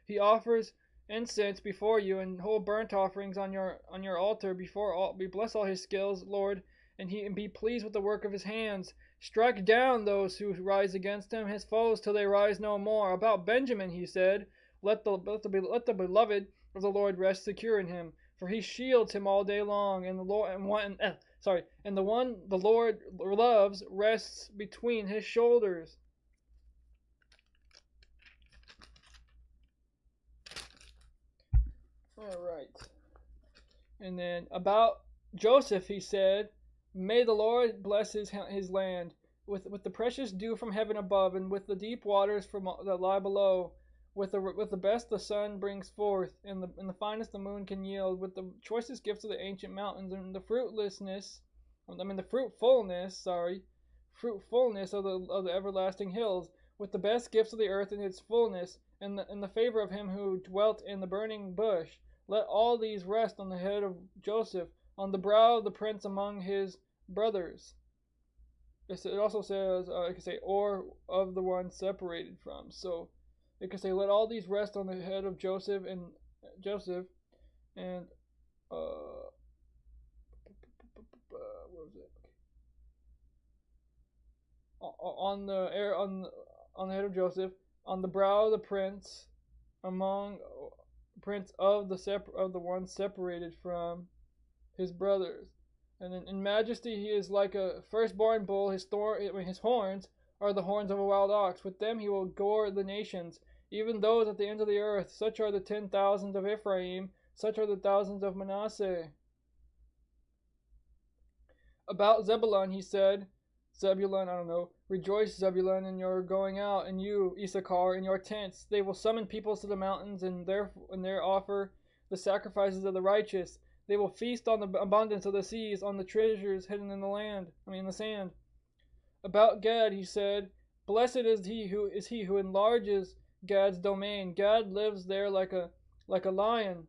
He offers incense before you and whole burnt offerings on your altar before all. We bless all his skills, Lord, and be pleased with the work of his hands. Strike down those who rise against him, his foes, till they rise no more. About Benjamin he said, let the beloved of the Lord rest secure in him, for he shields him all day long, and the one the Lord loves rests between his shoulders. All right. And then about Joseph he said, may the Lord bless his land with the precious dew from heaven above, and with the deep waters that lie below. With the best the sun brings forth, and the finest the moon can yield, with the choicest gifts of the ancient mountains, and the fruitfulness of the everlasting hills, with the best gifts of the earth in its fullness, and the favor of him who dwelt in the burning bush. Let all these rest on the head of Joseph, on the brow of the prince among his brothers. It also says, it can say, or of the one separated from. So it can say, let all these rest on the head of Joseph, and what was it? On the head of Joseph, on the brow of the prince, among prince of the one separated from his brothers. And in majesty he is like a firstborn bull. His horns are the horns of a wild ox. With them he will gore the nations, even those at the ends of the earth. Such are the 10,000 of Ephraim, such are the thousands of Manasseh. About Zebulun he said, rejoice, Zebulun, in your going out, and you, Issachar, in your tents. They will summon peoples to the mountains, and there offer the sacrifices of the righteous. They will feast on the abundance of the seas, on the treasures hidden in the sand. About Gad he said, blessed is he who enlarges Gad's domain. Gad lives there like a lion,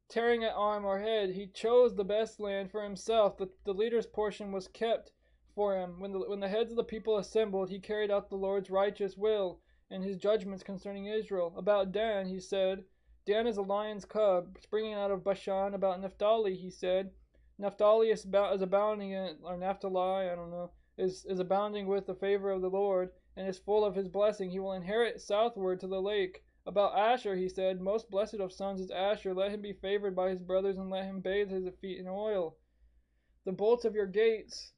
tearing at arm or head. He chose the best land for himself. The leader's portion was kept for him. When the heads of the people assembled, he carried out the Lord's righteous will and his judgments concerning Israel. About Dan he said, Dan is a lion's cub, springing out of Bashan. About Naphtali he said, Naphtali is abounding or Naphtali, is abounding with the favor of the Lord, and is full of his blessing. He will inherit southward to the lake. About Asher he said, most blessed of sons is Asher. Let him be favored by his brothers, and let him bathe his feet in oil. The bolts of your gates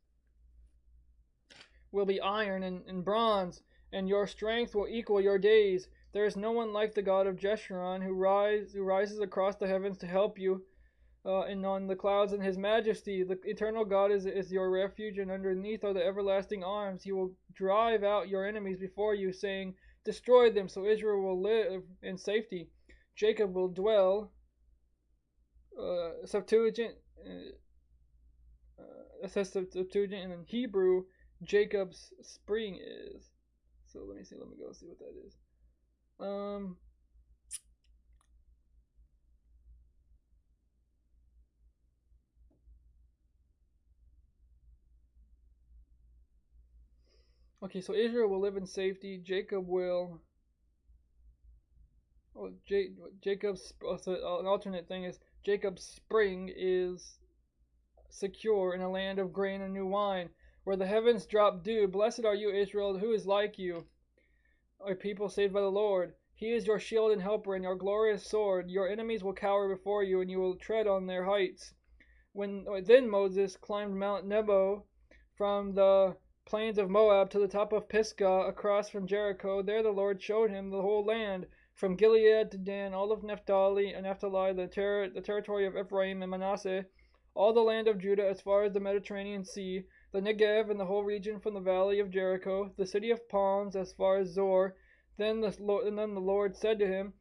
will be iron and bronze, and your strength will equal your days. There is no one like the God of Jeshurun, who rises across the heavens to help you, and on the clouds in his majesty. The eternal God is your refuge, and underneath are the everlasting arms. He will drive out your enemies before you, saying, destroy them, so Israel will live in safety. Jacob will dwell. Septuagint, it says Septuagint, and in Hebrew, Jacob's spring is. So let me go see what that is. Okay, so Israel will live in safety. Jacob will. Oh, Jacob's. So an alternate thing is Jacob's spring is secure in a land of grain and new wine, where the heavens drop dew. Blessed are you, Israel, who is like you, a people saved by the Lord. He is your shield and helper, and your glorious sword. Your enemies will cower before you, and you will tread on their heights. Then Moses climbed Mount Nebo from the plains of Moab to the top of Pisgah, across from Jericho. There the Lord showed him the whole land, from Gilead to Dan, all of Naphtali, the territory of Ephraim and Manasseh, all the land of Judah as far as the Mediterranean Sea, the Negev and the whole region from the valley of Jericho, the city of palms as far as Zor. Then the Lord said to him,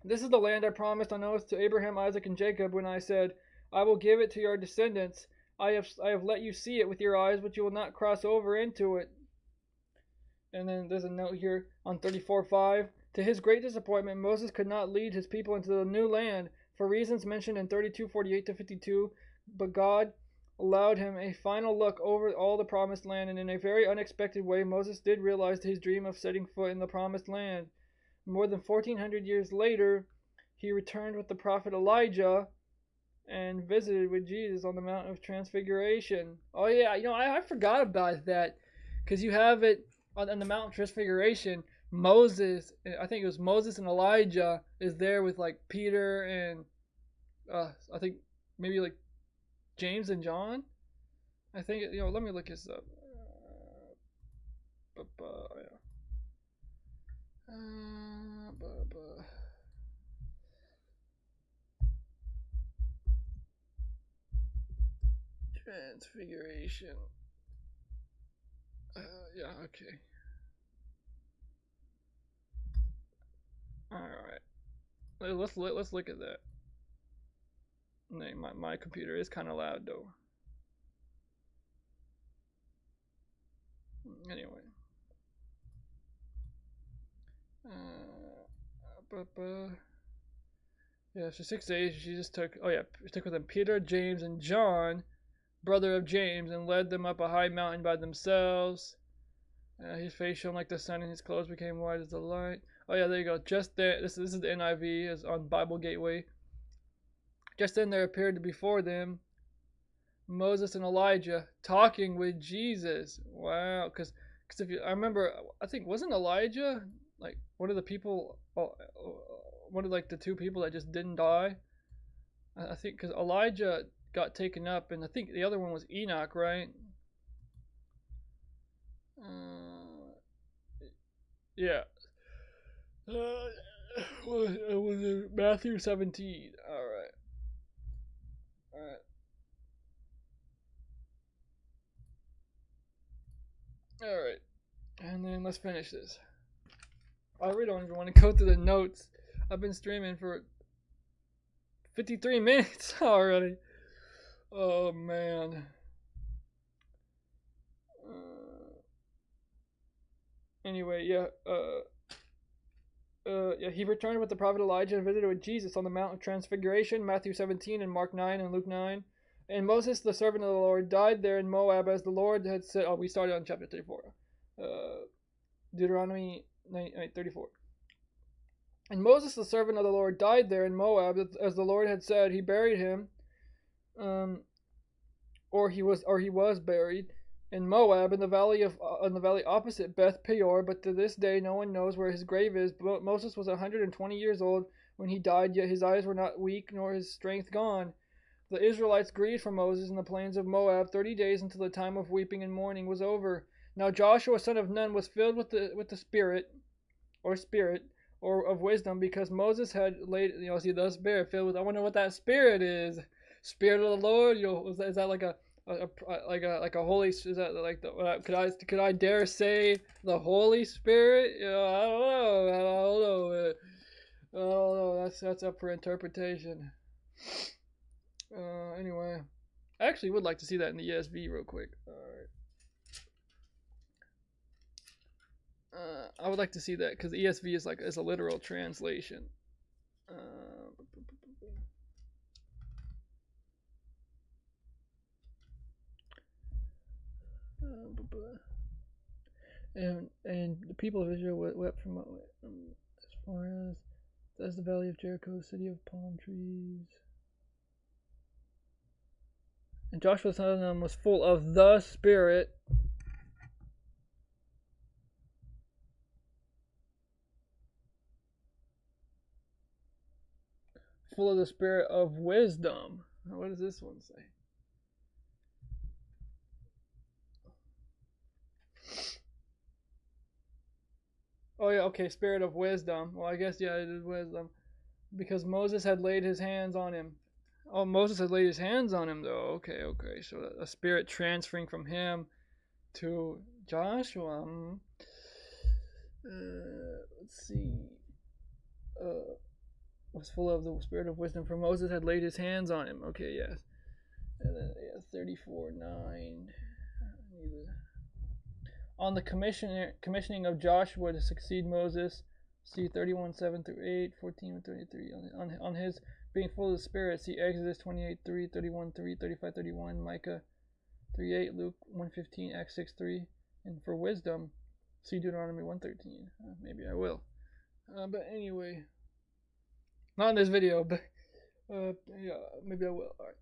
this is the land I promised on oath to Abraham, Isaac, and Jacob, when I said, I will give it to your descendants. I have let you see it with your eyes, but you will not cross over into it. And then there's a note here on 34:5. To his great disappointment, Moses could not lead his people into the new land for reasons mentioned in 32:48-52, but God allowed him a final look over all the promised land, and in a very unexpected way, Moses did realize his dream of setting foot in the promised land. More than 1,400 years later, he returned with the prophet Elijah and visited with Jesus on the Mount of Transfiguration. Oh yeah, I forgot about that, because you have it on the Mount of Transfiguration. Moses, I think it was Moses and Elijah, is there with like Peter and I think maybe like James and John. I think let me look this up. Transfiguration. Yeah, okay. All right. Let's look at that. My computer is kind of loud though. Anyway. Yeah, so 6 days she just took. Oh yeah, she took with them Peter, James, and John, brother of James, and led them up a high mountain by themselves. His face shone like the sun, and his clothes became white as the light. Oh yeah, there you go. Just there. This is the NIV, is on Bible Gateway. Just then there appeared before them Moses and Elijah talking with Jesus. Wow, because I remember, I think wasn't Elijah like one of the people, one of like the two people that just didn't die? I think because Elijah got taken up, and I think the other one was Enoch, right? Yeah. Was it Matthew 17? Alright. Alright. And then let's finish this. I really don't even want to go through the notes. I've been streaming for 53 minutes already. Oh man. Anyway, yeah. He returned with the prophet Elijah and visited with Jesus on the Mount of Transfiguration, Matthew 17 and Mark 9 and Luke 9. And Moses, the servant of the Lord, died there in Moab as the Lord had said. Oh, we started on chapter 34. Deuteronomy 34. And Moses, the servant of the Lord, died there in Moab as the Lord had said. He buried him, or he was buried. in Moab, in the valley opposite Beth Peor. But to this day, no one knows where his grave is. But Moses was 120 years old when he died, yet his eyes were not weak, nor his strength gone. The Israelites grieved for Moses in the plains of Moab 30 days until the time of weeping and mourning was over. Now Joshua, son of Nun, was filled with the spirit of wisdom, because Moses had laid, the spirit filled with. I wonder what that spirit is. Spirit of the Lord. Is that like a holy? Is that like the? Could I dare say the Holy Spirit? I don't know. I don't know. That's up for interpretation. Anyway, I actually would like to see that in the ESV real quick. All right. I would like to see that because the ESV is a literal translation. And the people of Israel wept from as far as the valley of Jericho, city of palm trees. And Joshua son of Nun was full of the Spirit. Full of the spirit of wisdom. What does this one say? Oh yeah, okay, spirit of wisdom. Well, I guess yeah, it is wisdom, because Moses had laid his hands on him. Oh, Moses had laid his hands on him though. Okay. So a spirit transferring from him to Joshua. Let's see. Was full of the spirit of wisdom, for Moses had laid his hands on him. Okay, yes. And then 34:9. On the commissioning of Joshua to succeed Moses, see 31:7 through 8, 14:23. On his being full of the Spirit, see Exodus 28:3, 31:3, 35:31, Micah 3:8, Luke 1:15, Acts 6:3. And for wisdom, see Deuteronomy 1:13. Maybe I will. But anyway, not in this video, but yeah, maybe I will. All right.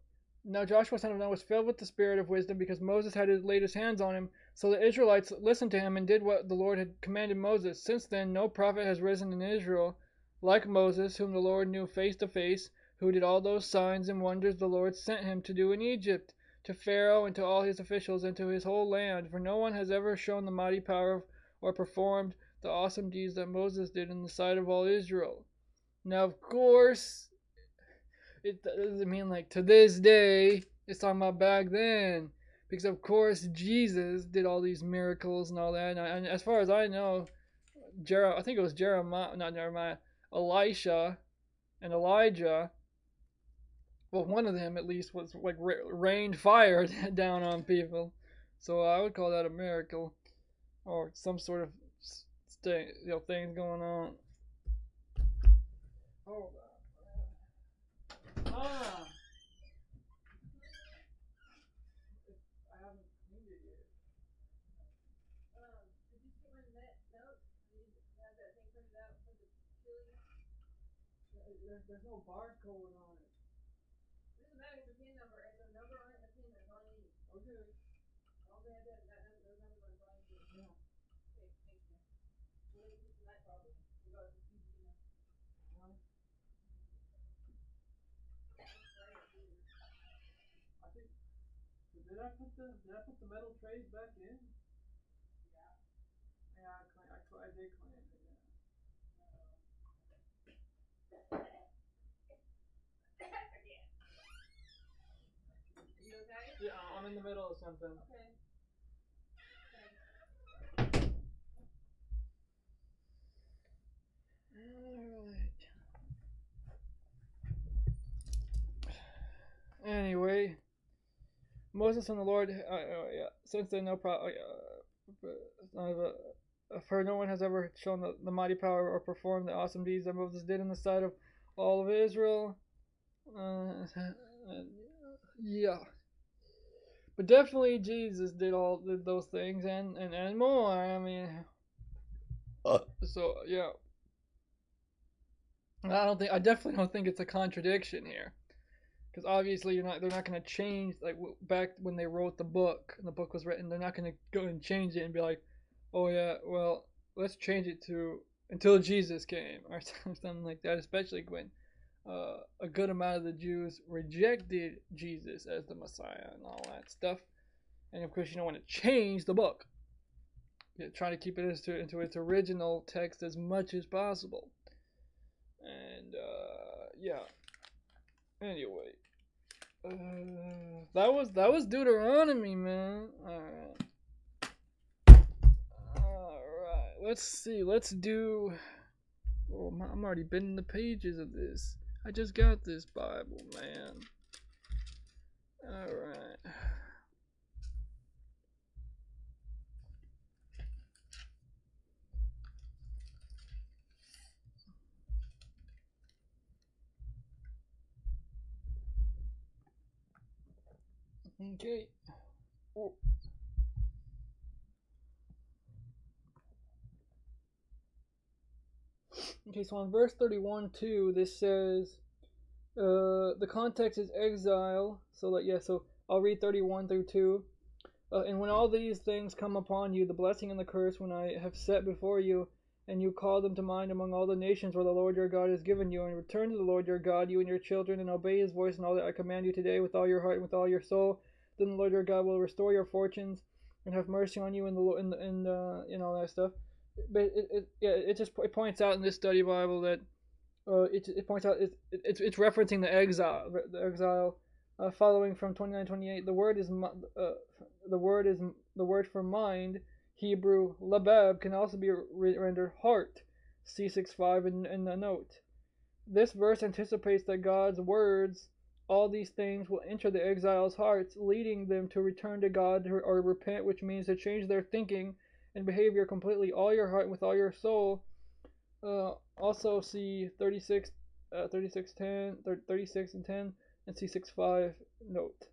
Now Joshua son of Nun was filled with the spirit of wisdom, because Moses had laid his hands on him. So the Israelites listened to him and did what the Lord had commanded Moses. Since then, no prophet has risen in Israel like Moses, whom the Lord knew face to face, who did all those signs and wonders the Lord sent him to do in Egypt, to Pharaoh and to all his officials and to his whole land. For no one has ever shown the mighty power or performed the awesome deeds that Moses did in the sight of all Israel. Now, of course, it doesn't mean like to this day. It's talking about back then. Because, of course, Jesus did all these miracles and all that. And as far as I know, I think it was Elisha and Elijah. Well, one of them at least was like rained fire down on people. So I would call that a miracle. Or some sort of things going on. Hold on. I haven't cleaned it yet. Did you get my notes? You have that thing printed out for the chili? There's no barcode on it. It doesn't matter if the pin number, and the number on it, the pin is on it. Okay. I'll have those numbers on file. Yeah. Okay, thank you. We'll leave this tonight probably. We'll go to the TV. Did I put the metal trays back in? Yeah. Yeah, I did clean it. You okay? Yeah, I'm in the middle of something. Okay. Alright. Anyway, Moses and the Lord, since then no problem. For no one has ever shown the mighty power or performed the awesome deeds that Moses did in the sight of all of Israel. Yeah. But definitely Jesus did those things and more. I mean, so yeah. I definitely don't think it's a contradiction here. Because obviously they're not going to change, like back when they wrote the book and the book was written, they're not going to go and change it and be like, oh yeah, well, let's change it to until Jesus came or something like that, especially when a good amount of the Jews rejected Jesus as the Messiah and all that stuff. And of course, you don't want to change the book. You try to keep it into its original text as much as possible. And yeah. Anyway, that was Deuteronomy, man. All right. Let's see. Let's do. Oh, I'm already been in the pages of this. I just got this Bible, man. All right. Okay. Oh. Okay, so on verse 31 too, this says, the context is exile. So I'll read 31 through 2. And when all these things come upon you, the blessing and the curse, when I have set before you, and you call them to mind among all the nations where the Lord your God has given you, and return to the Lord your God, you and your children, and obey his voice and all that I command you today with all your heart and with all your soul, then the Lord your God will restore your fortunes and have mercy on you and all that stuff. But it points out in this study Bible that it points out it's referencing the exile following from 29-28. The word for mind, Hebrew labab, can also be rendered heart, C6.5 in the note. This verse anticipates that God's words, all these things, will enter the exiles' hearts, leading them to return to God or repent, which means to change their thinking and behavior completely, all your heart and with all your soul. Also see 36 and 10, and C6.5 note.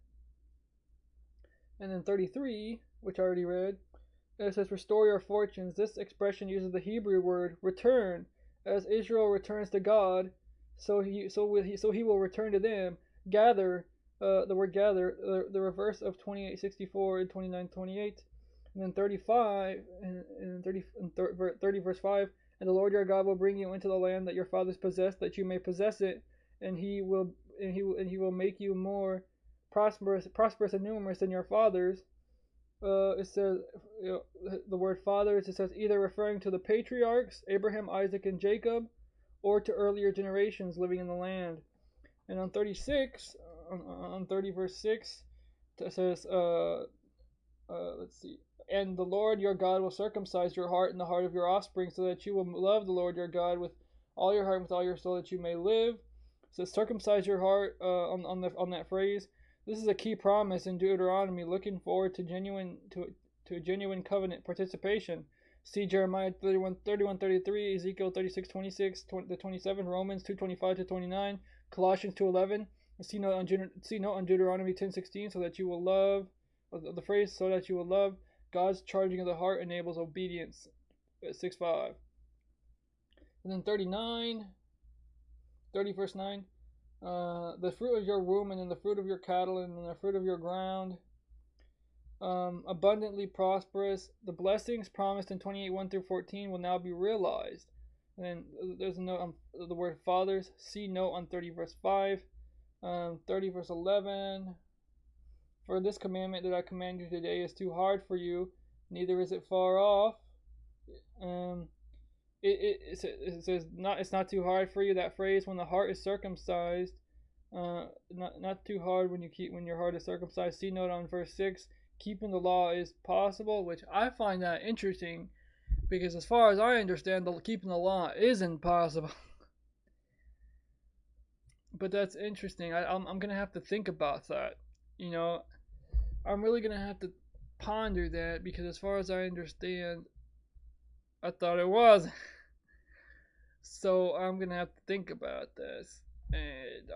And then 33, which I already read, it says, restore your fortunes. This expression uses the Hebrew word return. As Israel returns to God, so he will return to them. Gather, the word gather, the reverse of 28:64 and 29:28. And then 35 and 30 verse 5, and the Lord your God will bring you into the land that your fathers possessed, that you may possess it, and he will make you more prosperous and numerous than your fathers. It says, the word fathers, it says either referring to the patriarchs, Abraham, Isaac, and Jacob, or to earlier generations living in the land. And on 36, on 30 verse 6, it says, let's see, and the Lord your God will circumcise your heart and the heart of your offspring, so that you will love the Lord your God with all your heart and with all your soul, that you may live. It says circumcise your heart on that phrase. This is a key promise in Deuteronomy, looking forward to a genuine covenant participation. See Jeremiah 31:33, Ezekiel 36:26-27, Romans 2:25-29, Colossians 2:11. See note on Deuteronomy 10:16, so that you will love. The phrase "so that you will love." God's charging of the heart enables obedience. 6:5. And then 30 verse 9. The fruit of your womb, and in the fruit of your cattle, and in the fruit of your ground, abundantly prosperous. The blessings promised in 28:1-14 will now be realized. And then there's a note on the word fathers. See note on 30 verse 5, 30 verse 11. For this commandment that I command you today is too hard for you, neither is it far off. It says it's not too hard for you. That phrase, when the heart is circumcised, not too hard when your heart is circumcised. See note on verse 6. Keeping the law is possible, which I find that interesting, because as far as I understand, keeping the law isn't possible. But that's interesting. I'm gonna have to think about that. I'm really gonna have to ponder that, because as far as I understand, I thought it was. So I'm gonna have to think about this, and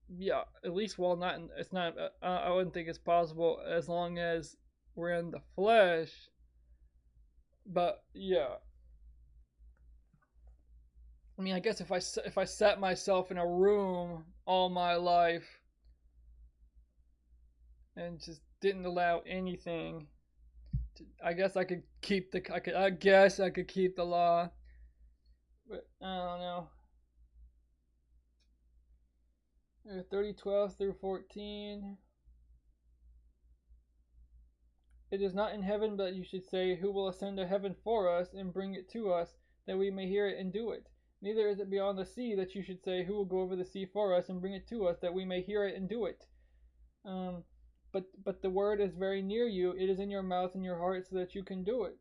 yeah, at least it's not. I wouldn't think it's possible as long as we're in the flesh. But yeah. I mean, I guess if I sat myself in a room all my life and just didn't allow anything, I guess I could keep the I guess I could keep the law, but I don't know. 30:12 through 14. It is not in heaven, but you should say, who will ascend to heaven for us and bring it to us, that we may hear it and do it. Neither is it beyond the sea, that you should say, who will go over the sea for us and bring it to us, that we may hear it and do it. But the word is very near you. It is in your mouth and your heart, so that you can do it.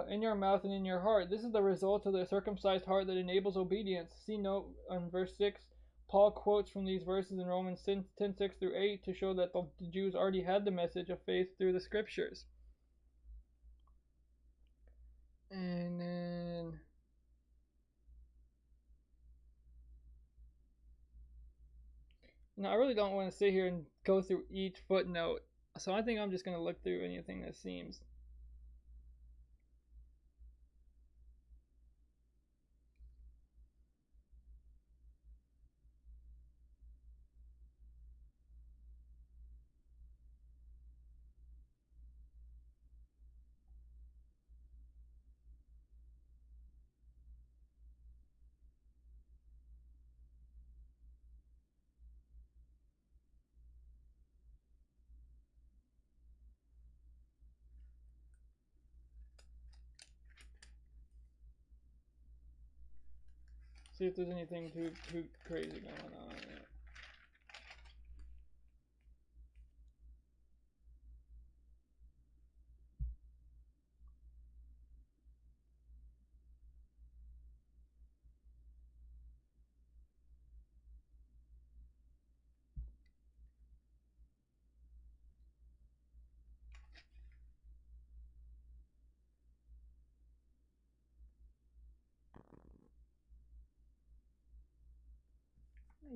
In your mouth and in your heart. This is the result of the circumcised heart that enables obedience. See note on verse 6. Paul quotes from these verses in Romans 10:6 through 8 to show that the Jews already had the message of faith through the scriptures. And then I really don't want to sit here and go through each footnote, so I think I'm just going to look through anything that seems. See if there's anything too crazy going on.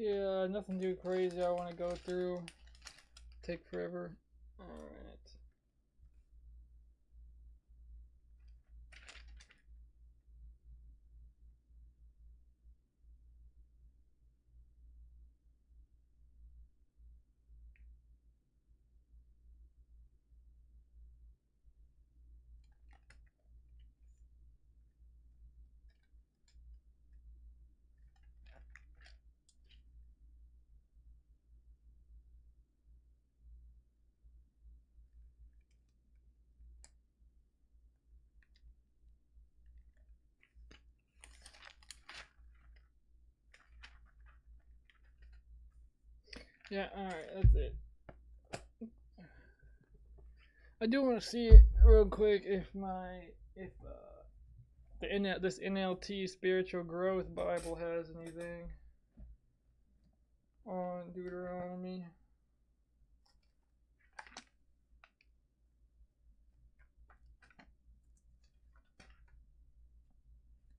Yeah, nothing too crazy I want to go through. Take forever. Alright. Yeah, alright, that's it. I do want to see it real quick if this NLT Spiritual Growth Bible has anything on Deuteronomy.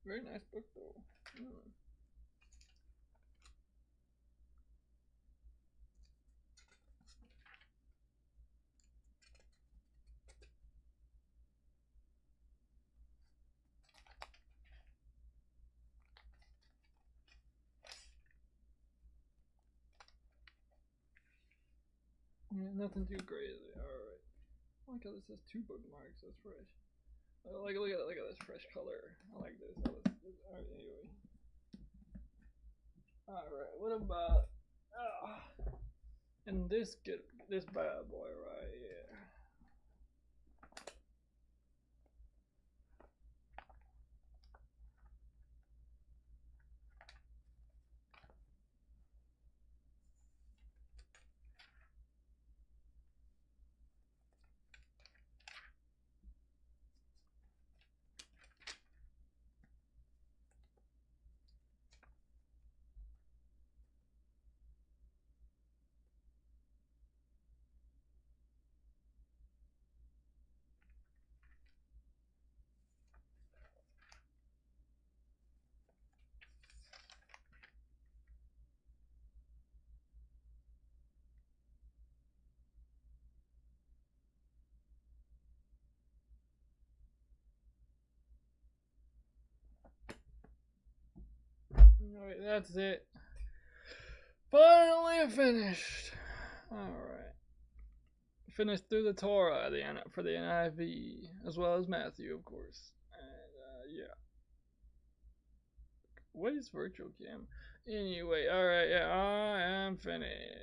Very nice book though. Yeah, nothing too crazy. Alright. I like how this has 2 bookmarks. That's fresh. Look at this fresh color. I like this. Alright, anyway. Alright, what about and this bad boy right here. Alright, that's it. Finally finished. Alright. Finished through the Torah for the NIV, as well as Matthew, of course. And, yeah. What is virtual cam? Anyway, alright, yeah, I am finished.